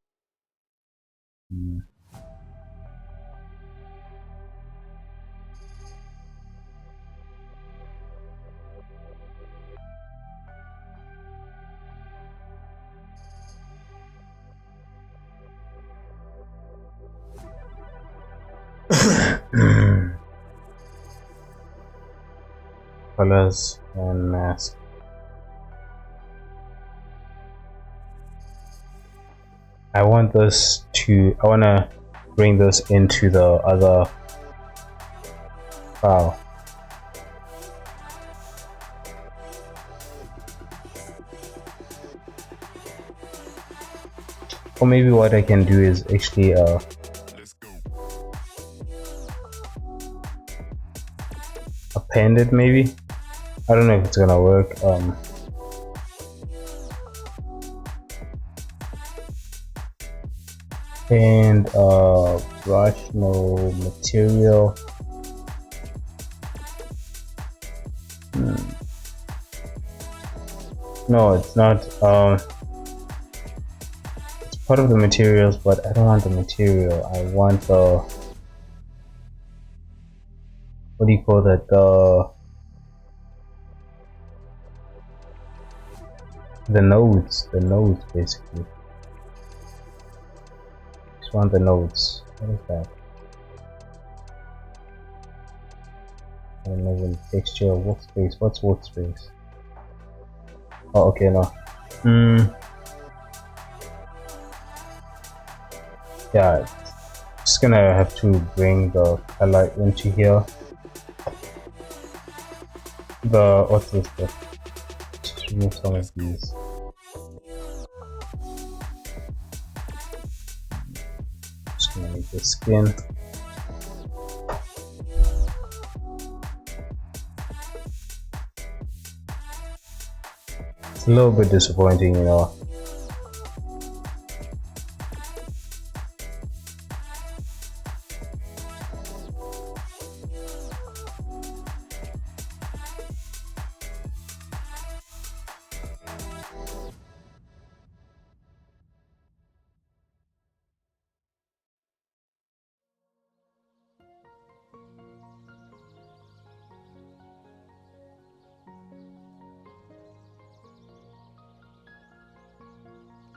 Colors and mask. I want to bring this into the other file. Or maybe what I can do is actually append it maybe. I don't know if it's gonna work. And brush, no material. No, it's not. It's part of the materials, but I don't want the material. I want the, what do you call that? The nodes basically. Just want the nodes. What is that? I don't know, even texture, workspace. What's workspace? Oh, okay, no. Yeah, just gonna have to bring the color into here. What's this stuff? Just remove some of these. Just gonna make the skin. It's a little bit disappointing, you know.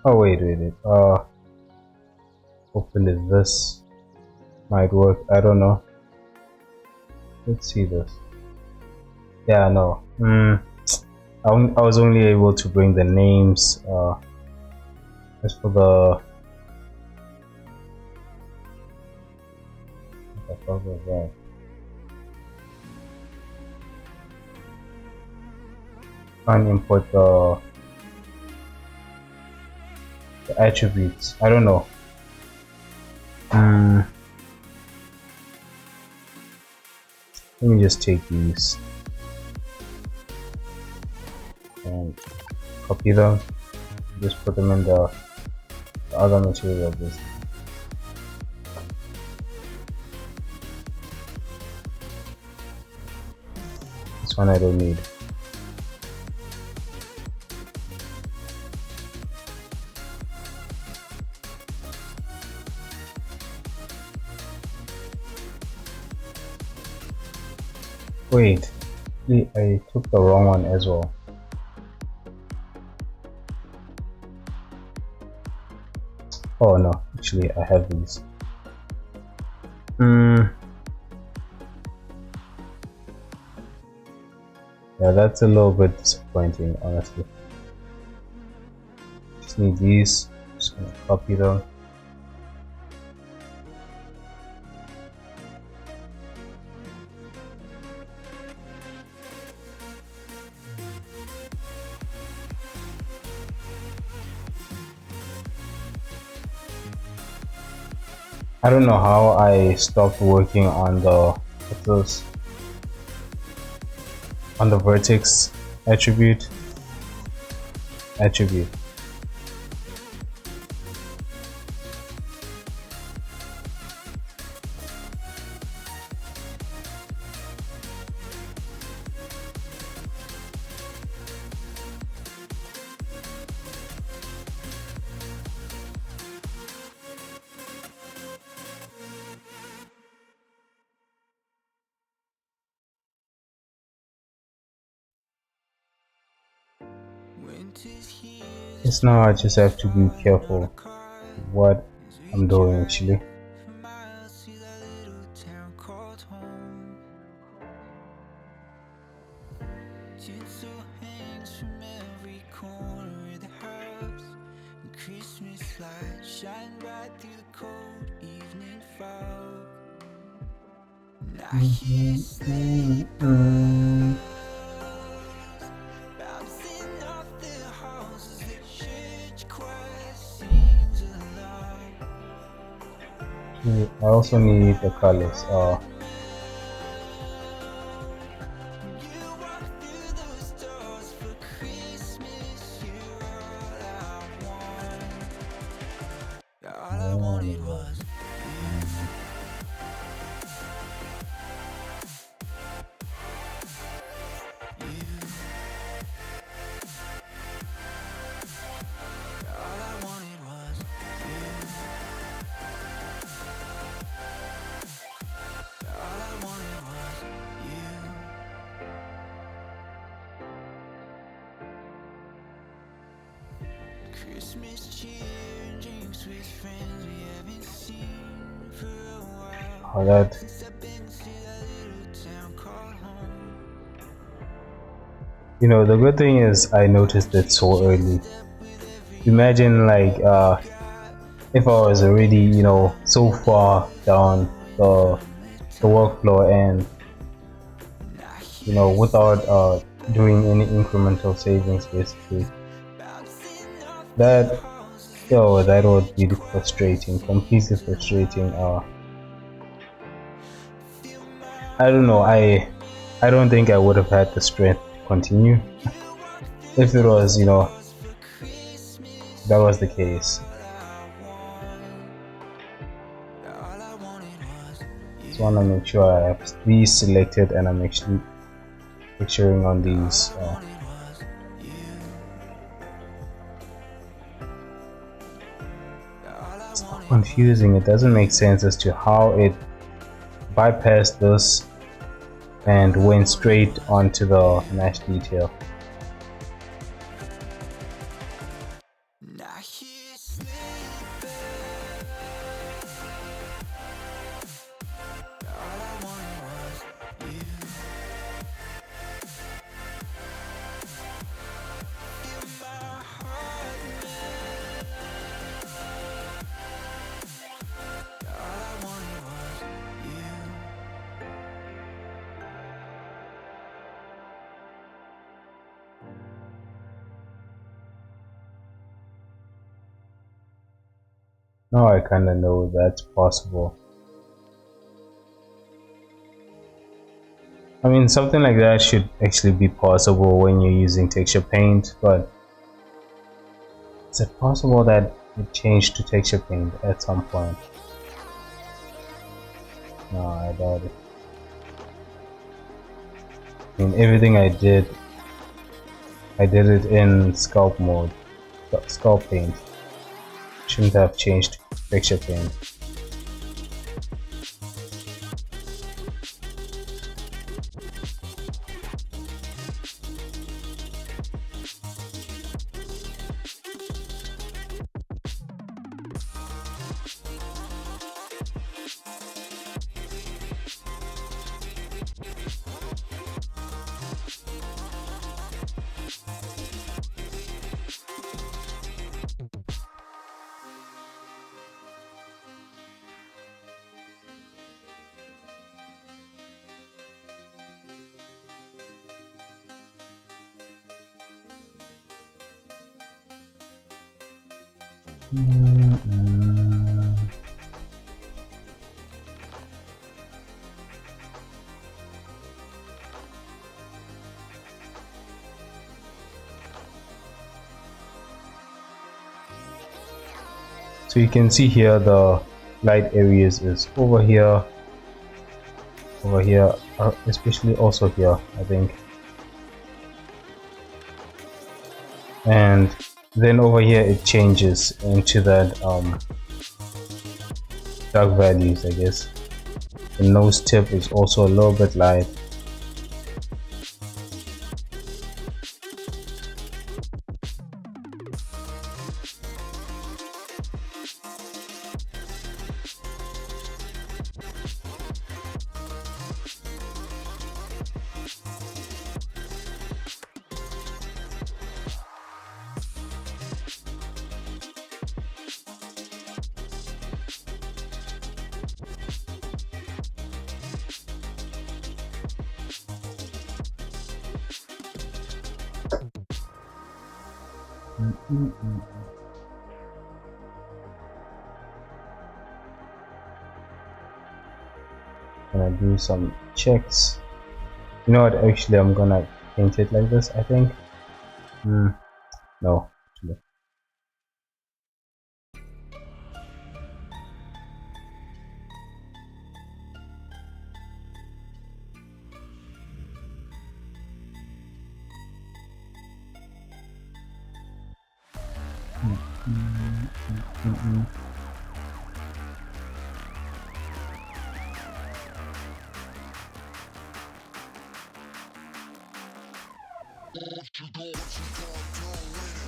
Oh wait. Hopefully this might work. I don't know. Let's see this. Yeah, no. I was only able to bring the names. As for what the fuck was that? Can't import the attributes. I don't know. Let me just take these and copy them. Just put them in the other material. This one I don't need. Wait, I took the wrong one as well. Oh no, actually I have these. Yeah, that's a little bit disappointing, honestly. Just need these. Just gonna copy them. I don't know how I stopped working on on the vertex attribute. Just now I just have to be careful what I'm doing actually. I also need the colors. Christmas cheer and drinks with friends we haven't seen for a while. How that Since I've been to that little town called home. the good thing is I noticed it so early. Step with every Imagine like got. if I was already so far down the workflow and I hear without doing any incremental savings basically. bouncing off the That walls as that would be frustrating, completely frustrating. feel my I don't know. heart. I don't think I would have had the strength to continue You walk through if it was those doors for Christmas. that You're was the case. all I wanted was Just want to make sure I have these selected and I'm actually picturing on all these. I wanted was you. All I It's so wanted was confusing. It doesn't make sense as to how it bypassed this and all I went wanted straight was onto the you. mesh detail. And I hear sleeping. All I wanted was you. Feel my heart melt. All I wanted was you. Now I kind of know that's possible. I mean, something like that should actually be possible when you're using texture paint, but is it possible that it changed to texture paint at some point? No, I doubt it. I mean, everything I did it in sculpt mode, sculpt paint. Shouldn't have changed to texture paint. So you can see here the light areas is over here, especially also here, I think. And then over here it changes into that dark values, I guess. The nose tip is also a little bit light. Gonna do some checks. You know what? Actually, I'm gonna paint it like this, I think. No, actually.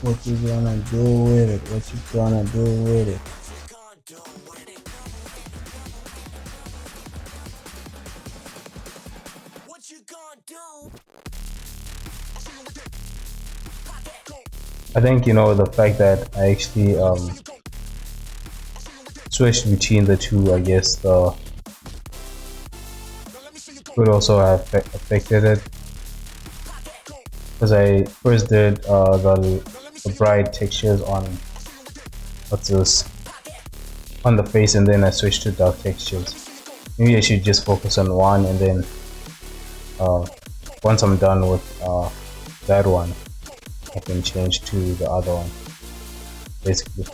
What you gonna do with it? What you gonna do with it? What you gonna do? I think the fact that I actually switched between the two, I guess the could also have affected it, because I first did the bright textures on what's this on the face, and then I switched to dark textures. Maybe I should just focus on one, and then once I'm done with that one, I can change to the other one, basically.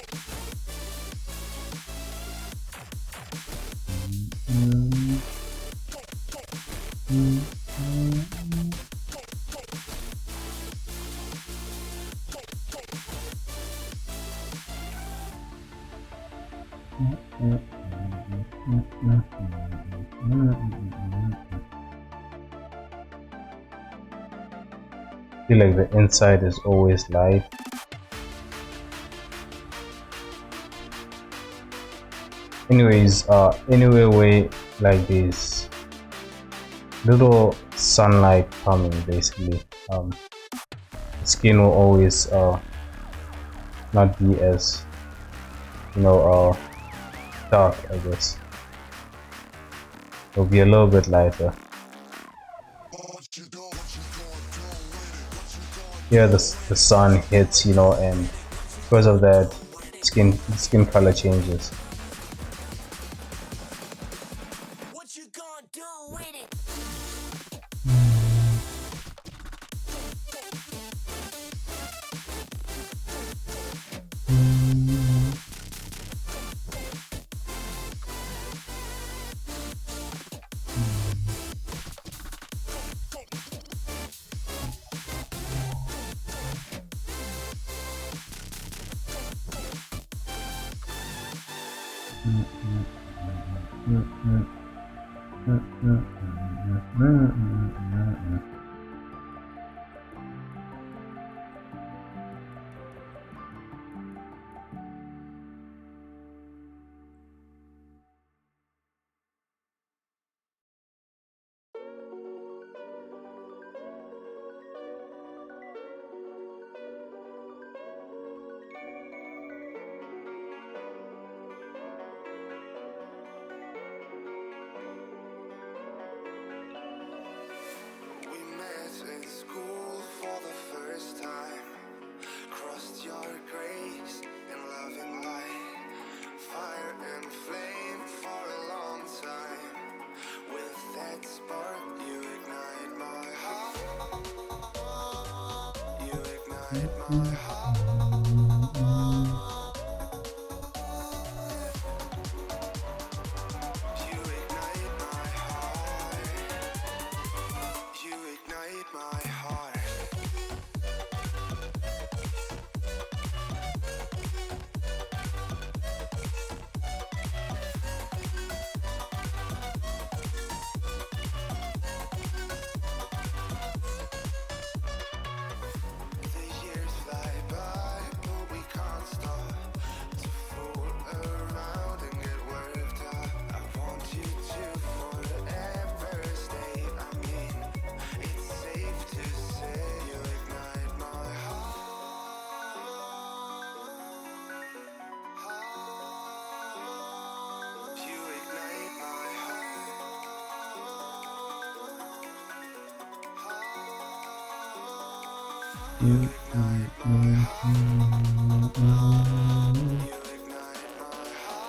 I feel like the inside is always light. Anyways, anyway, like this little sunlight coming, basically, the skin will always not be as dark, I guess. It'll be a little bit lighter. Here the sun hits, and because of that, skin color changes. What you gonna do with it? We met in school for the first time. Crossed your grace in loving light. Fire and flame for a long time. With that spark, you ignite my heart. You ignite my heart. You ignite my heart. You ignite my heart. The years fly by, but we can't stop to fool around and get worked up. I want you to forever stay. I mean, it's safe to say you ignite my heart. You ignite my heart. You ignite my heart. You ignite my heart.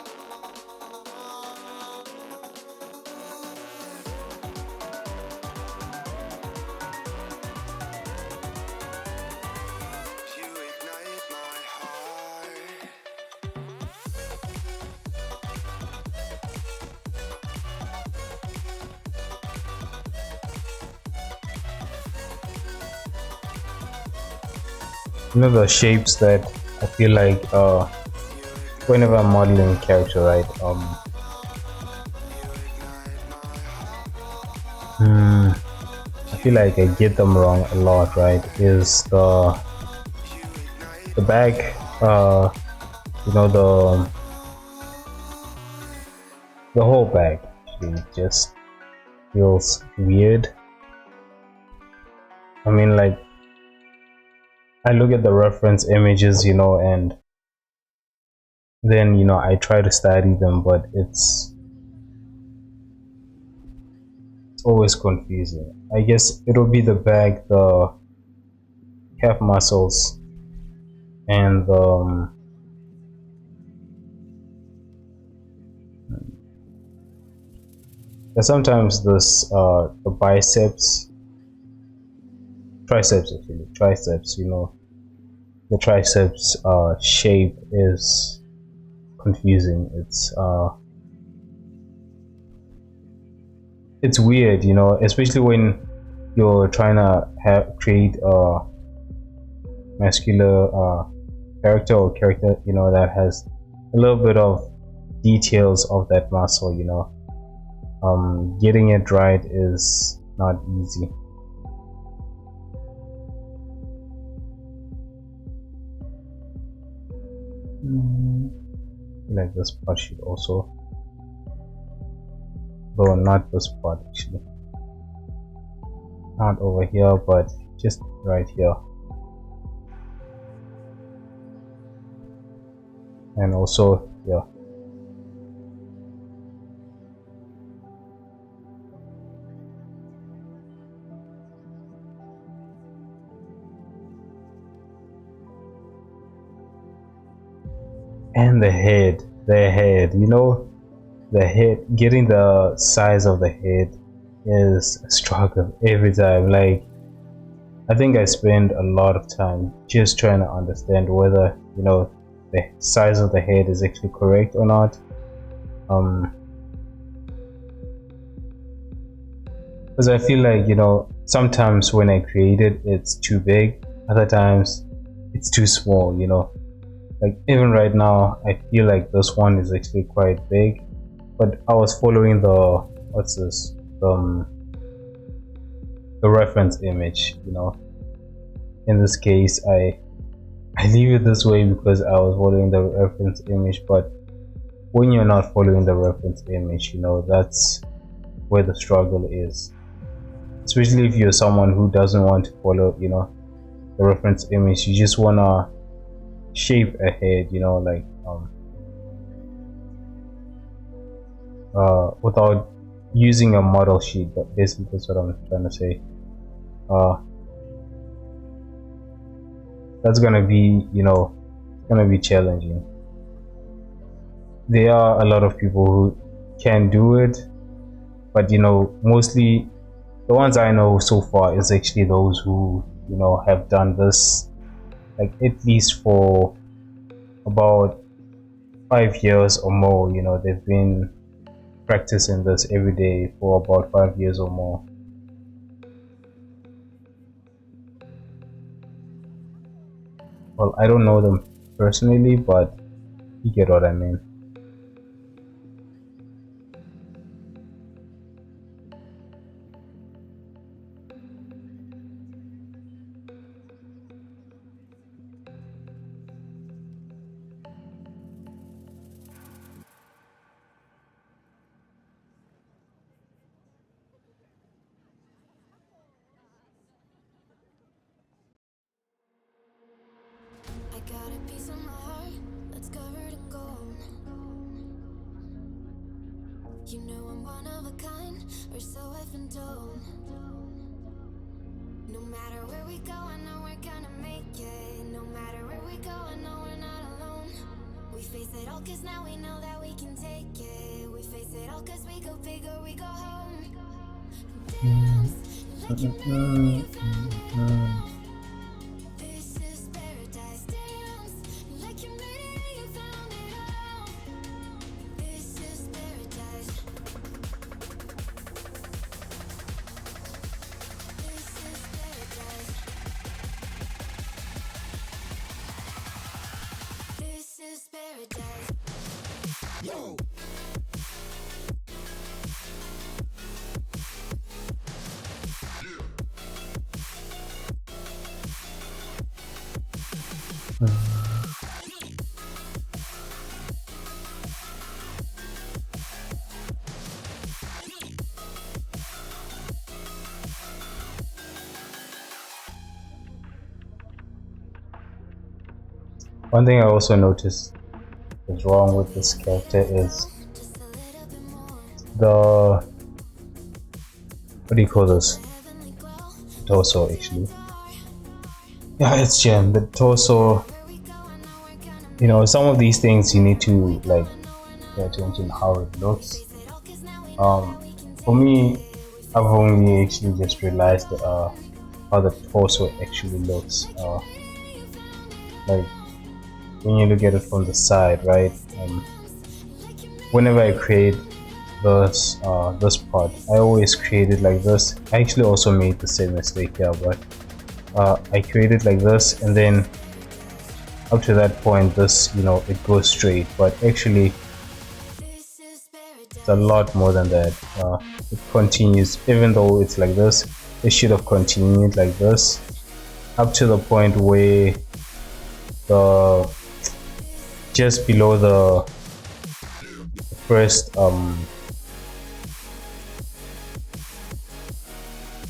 You ignite my heart. The shapes that I feel like whenever I'm modeling a character, right? I feel like I get them wrong a lot, right? Is the the back, you know, the whole bag actually just feels weird. I mean, like, I look at the reference images, you know, and then, you know, I try to study them, but it's always confusing. I guess it'll be the back, the calf muscles, and sometimes this the biceps, triceps actually, triceps. You know, the triceps shape is confusing. It's weird, you know, especially when you're trying to create a muscular character or character, you know, that has a little bit of details of that muscle, you know. Getting it right is not easy. Like this part should also, though not this part actually, not over here, but just right here, and also here. And the head, you know, the head, getting the size of the head is a struggle every time. Like, I think I spend a lot of time just trying to understand whether, you know, the size of the head is actually correct or not. Because I feel like, you know, sometimes when I create it, it's too big, other times it's too small, you know. Like, even right now, I feel like this one is actually quite big, but I was following the, what's this, the reference image, you know. In this case, I leave it this way because I was following the reference image, but when you're not following the reference image, you know, that's where the struggle is. Especially if you're someone who doesn't want to follow, you know, the reference image, you just wanna shape a head, you know, like without using a model sheet. But basically that's what I'm trying to say. That's gonna be, you know, gonna be challenging. There are a lot of people who can do it, but you know, mostly the ones I know so far is actually those who, you know, have done this like at least for about 5 years or more. You know, they've been practicing this every day for about 5 years or more. Well, I don't know them personally, but you get what I mean. I got a piece of my heart that's covered in gold. You know I'm one of a kind, or so I've been told. No matter where we go, I know we're gonna make it. No matter where we go, I know we're not alone. We face it all cause now we know that we can take it. We face it all cause we go big or we go home. Dance like you made it when you found it all. This is paradise. Dance like you made it when you found it all. This is paradise. This is paradise. This is paradise. Yo. One thing I also noticed is wrong with this character is the, what do you call this, torso actually. Yeah, it's Jen. The torso, some of these things you need to like pay attention how it looks. For me, I've only actually just realized how the torso actually looks. Like when you look at it from the side, right? Whenever I create this part, I always create it like this. I actually also made the same mistake here, but I create it like this, and then up to that point, this it goes straight. But actually, it's a lot more than that. It continues, even though it's like this. It should have continued like this up to the point where the just below the first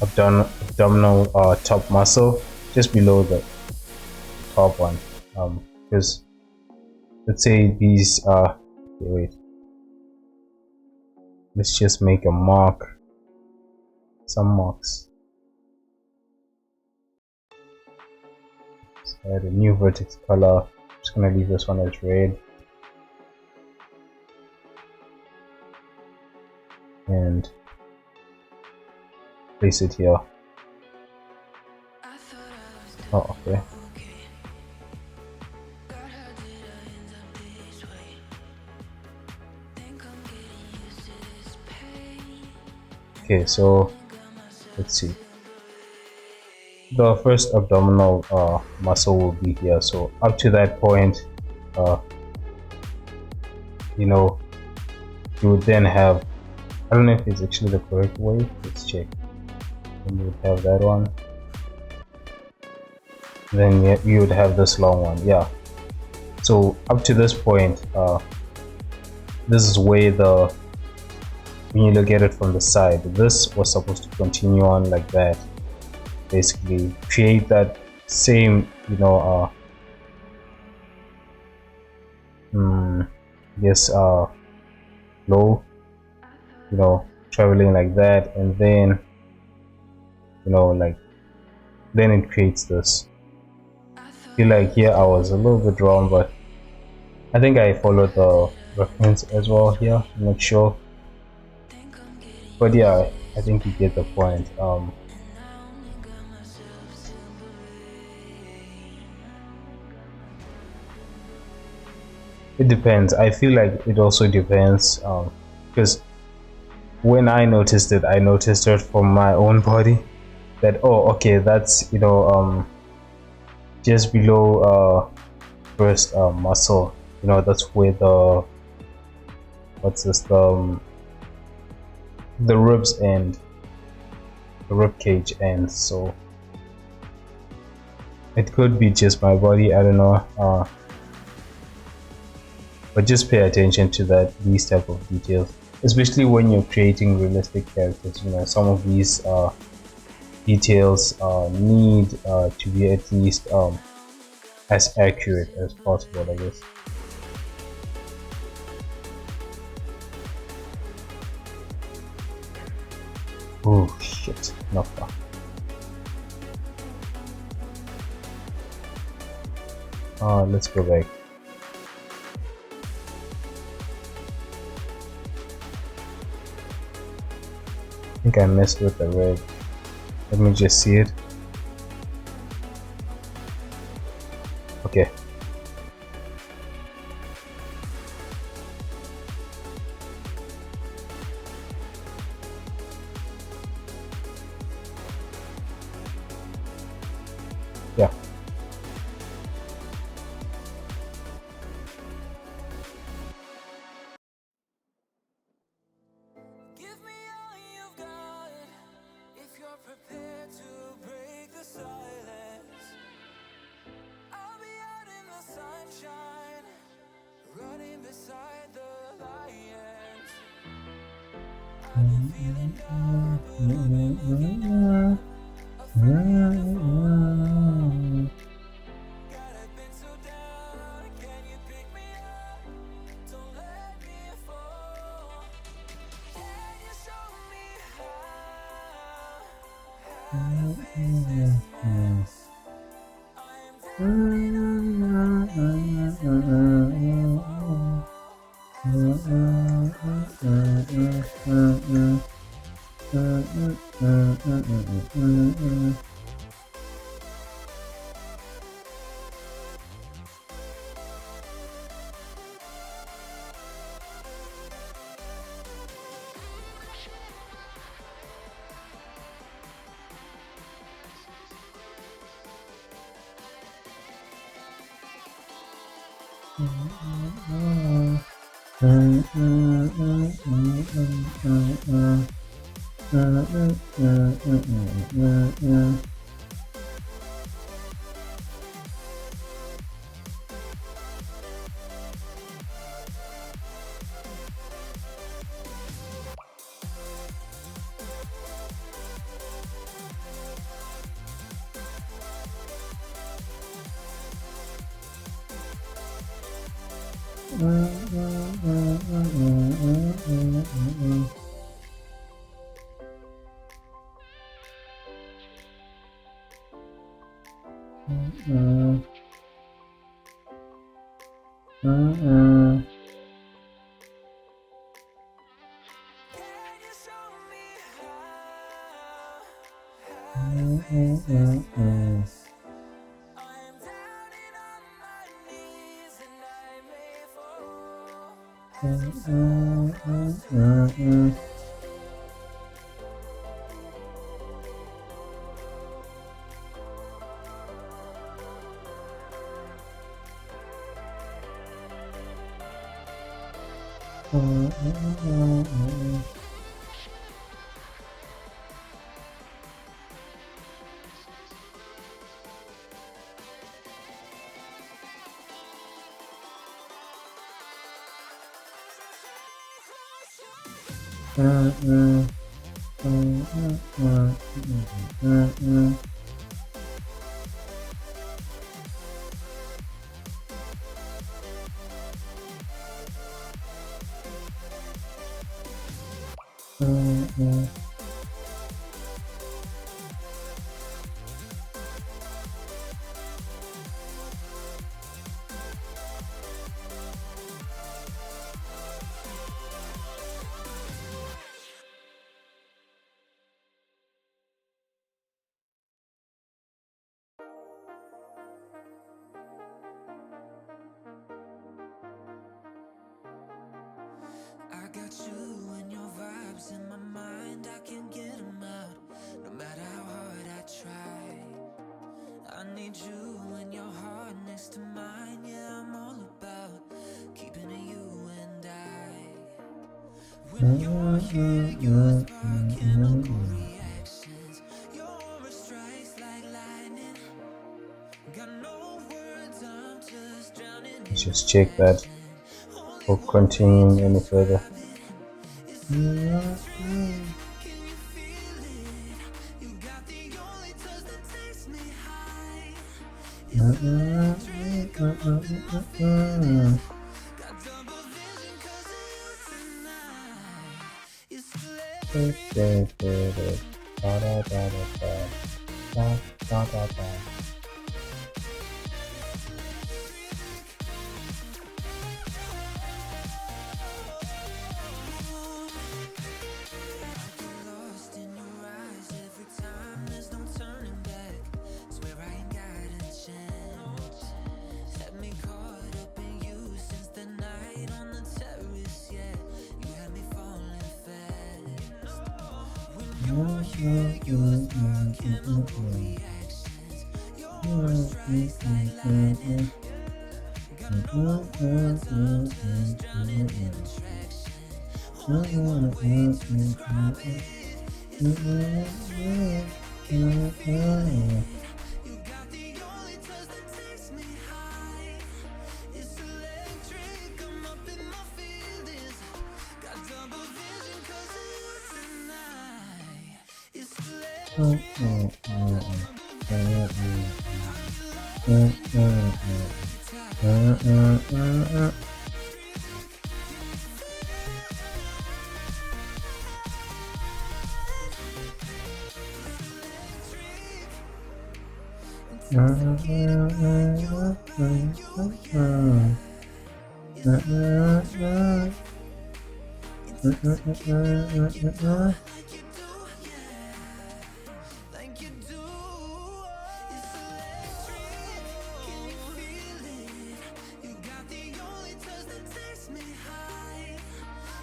abdominal top muscle, just below the top one, because let's say these okay, wait, let's just make a mark, some marks. Let's add a new vertex color. I'm just gonna leave this one as red, and place it here. Oh, okay. Okay, so let's see. The first abdominal muscle will be here. So up to that point, you would then have, I don't know if it's actually the correct way. Let's check. And you would have that one. Then you would have this long one. Yeah. So up to this point, this is where when you look at it from the side, this was supposed to continue on like that. Basically, create that same, yes, low, traveling like that, and then, like, then it creates this. I feel like here I was a little bit wrong, but I think I followed the reference as well here. I'm not sure. But yeah, I think you get the point. It depends. I feel like it also depends, because when I noticed it from my own body, that okay, that's just below first muscle. That's where the the ribs end, the rib cage ends. So it could be just my body, I don't know, but just pay attention to these type of details, especially when you're creating realistic characters. Some of these details need to be at least as accurate as possible, I guess. Oh shit, not far. Let's go back. I think I messed with the red. Let me just see it. Okay. Yeah. Give me all you've got if you're prepared to break the silence. I'll be out in the sunshine, running beside the lions. I've been feeling down, but I've been looking up, afraid to fall. God, I've been so down. Can you show me I'm down and on my knees and I may fall. I got you and your vibes in my mind, I can't get them out, no matter how hard I try. I need you and your heart next to mine, yeah, I'm all about keeping it you and I. When you're here, you spark chemical reactions, your aura strikes like lightning. Got no words, I'm just drowning in Let's just check that before continuing any further. like you do. It's electric. Can you feel it? You got the only touch that takes me high.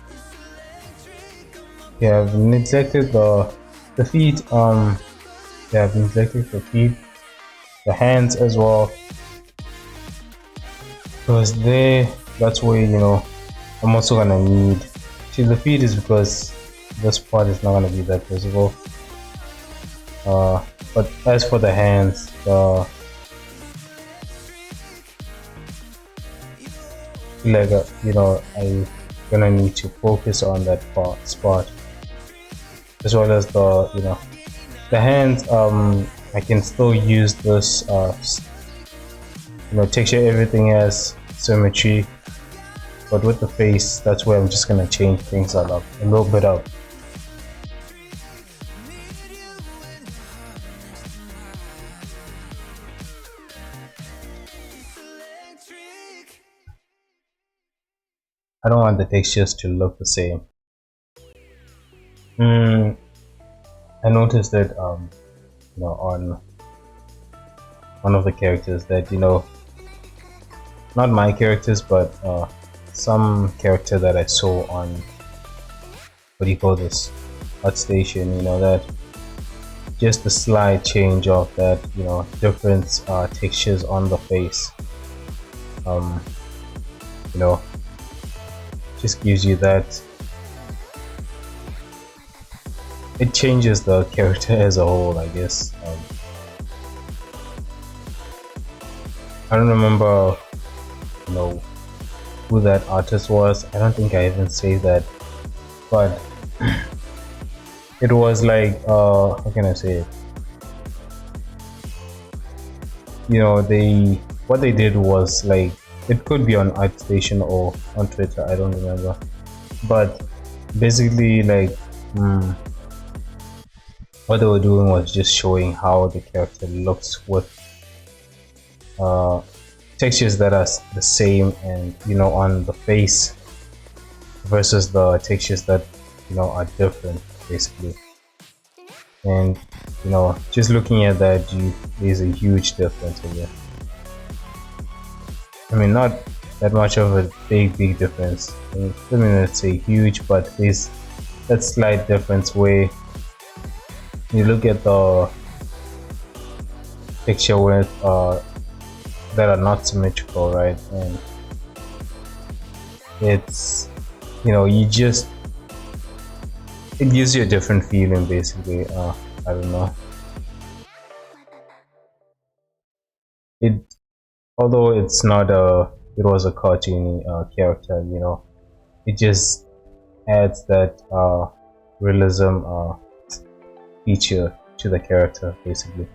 It's electric. I'm up Yeah, I've neglected the feet. Yeah, I've neglected the feet, the hands as well, because that's where I'm also gonna need. See, the feet is because this part is not gonna be that visible. But as for the hands, like I gonna need to focus on that spot, as well as the hands. I can still use this texture, everything has symmetry, but with the face, that's where I'm just gonna change things up a little bit up. electric. I don't want the textures to look the same. I noticed that on one of the characters that not my characters, but some character that I saw on, what do you call this, Hot Station, that just a slight change of that, different textures on the face, um, you know, just gives you that, it changes the character as a whole, I guess. I don't remember, who that artist was. I don't think I even say that, but it was like, how can I say it? What they did was like, it could be on ArtStation or on Twitter, I don't remember, but basically like what they were doing was just showing how the character looks with textures that are the same, and on the face versus the textures that are different, basically. And just looking at that, there's a huge difference in there. I mean, not that much of a big difference. I mean, let's say huge, but there's that slight difference where you look at the picture with that are not symmetrical, right? And it's you just, it gives you a different feeling, basically. I don't know. Although it's not it was a cartoony character, it just adds that realism feature to the character, basically.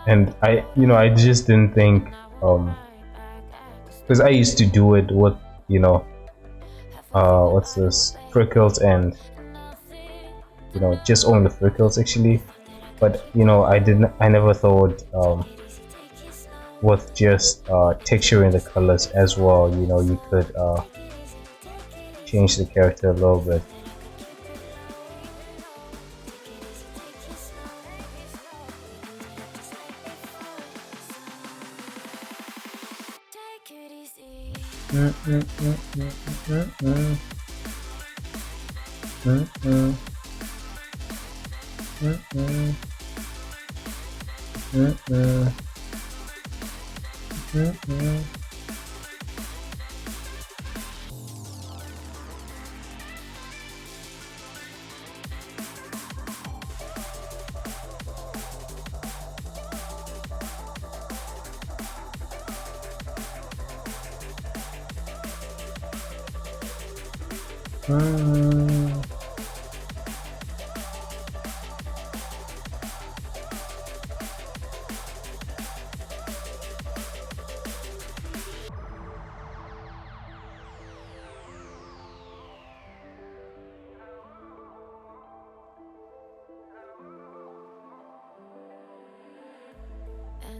And I just didn't think, because I used to do it with what's this, freckles, and just only the freckles actually, but I never thought with just texturing the colors as well, you could change the character a little bit.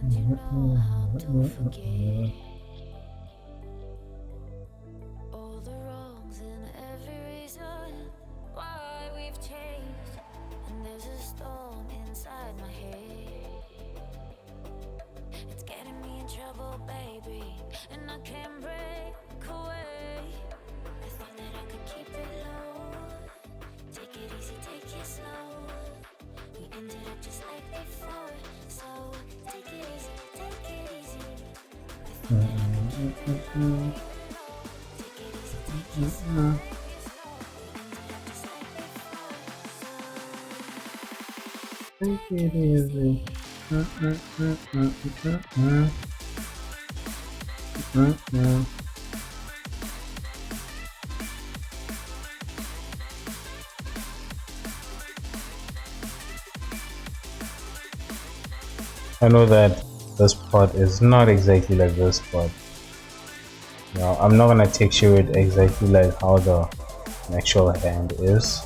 And you know how to forget all the wrongs and every reason why we've changed. And there's a storm inside my head. It's getting me in trouble, baby, and I can't break away. I thought that I could keep it low. Take it easy, take it slow. We ended up just like before. So take it easy, take it easy. I thought that I could keep it low. Take it easy, take it slow. We ended up just like before. So Take it easy. I know that this part is not exactly like this, but I'm not gonna texture it exactly like how the actual hand is.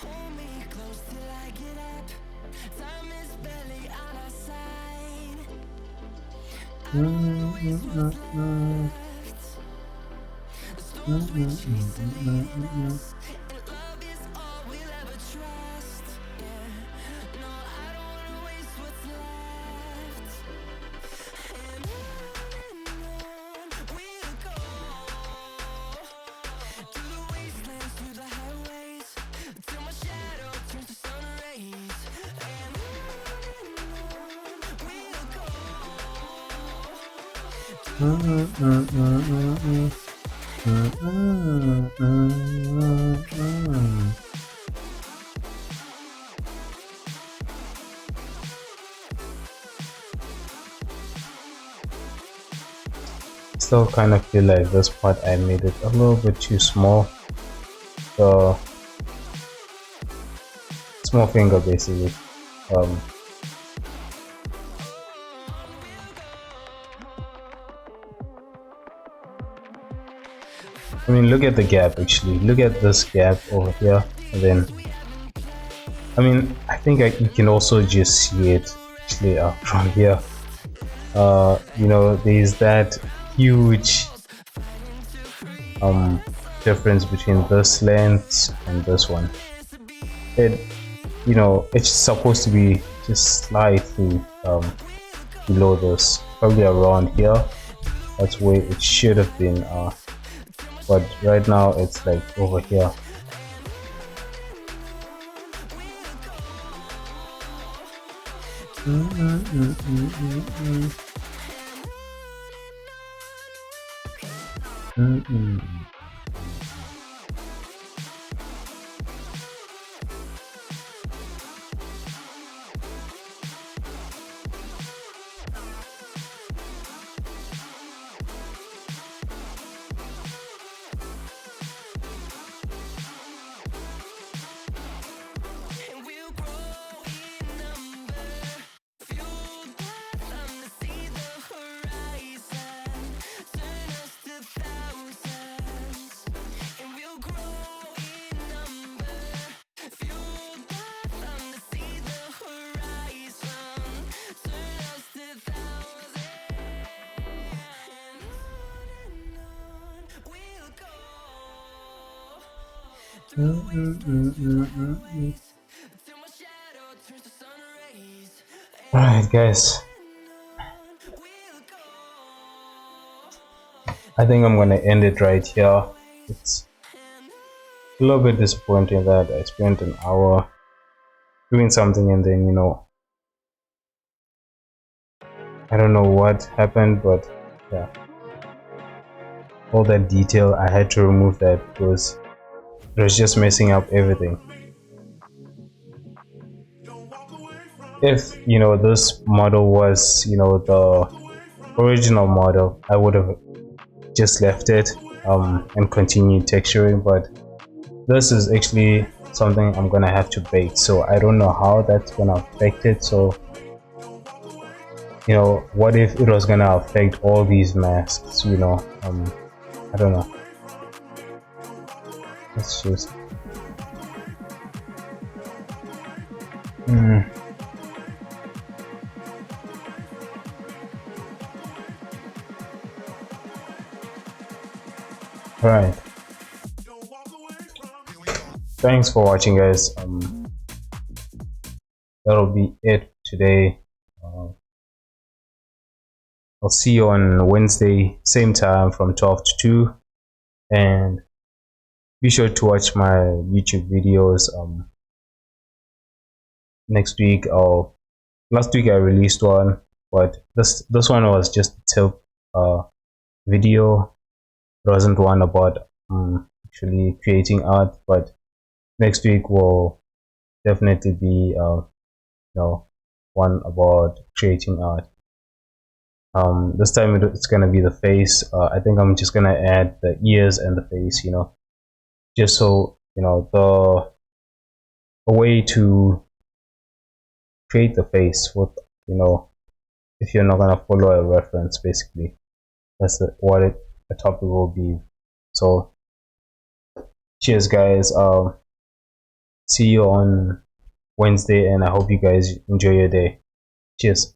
hold me close till I get up. Time is barely on our side. I don't wanna waste what's left. The storms we chase to lead us, and love is all we'll ever trust. Yeah, no, I don't wanna waste what's left. And on we'll go, through the wastelands, through the highways, till my shadow turns to sun rays. And on we'll go, through the wastelands. Still kind of feel like this part I made it a little bit too small. The small finger basically. I mean, look at the gap actually. Look at this gap over here, and then I mean, I think you can also just see it actually from here. There's that huge difference between this length and this one. It's supposed to be just slightly below this, probably around here. That's where it should have been, but right now it's like over here. And we'll grow in number, fueled by them to see the horizon, turn us to thousands. And we'll grow in number, fueled by them to see the horizon, turn us to thousands. And on we'll go, through the wastelands, till my shadow turns to sun rays. Alright guys, We'll go. I think I'm gonna end it right here. It's a little bit disappointing that I spent an hour doing something and then I don't know what happened, but yeah, all that detail I had to remove that because it was just messing up everything. if this model was the original model, I would have just left it and continued texturing, but this is actually something I'm gonna have to bake, so I don't know how that's gonna affect it. So what if it was gonna affect all these masks? I don't know. Let's just mm, all right. Thanks for watching, guys. That'll be it today. uh, I'll see you on Wednesday, same time from 12 to 2, and be sure to watch my YouTube videos. Next week, or last week I released one, but this one was just a tip video. It wasn't one about actually creating art, but next week will definitely be one about creating art. This time it's gonna be the face. I think I'm just gonna add the ears and the face, just so the a way to create the face with if you're not gonna follow a reference, basically. That's the topic will be. So cheers, guys. See you on Wednesday, and I hope you guys enjoy your day. Cheers.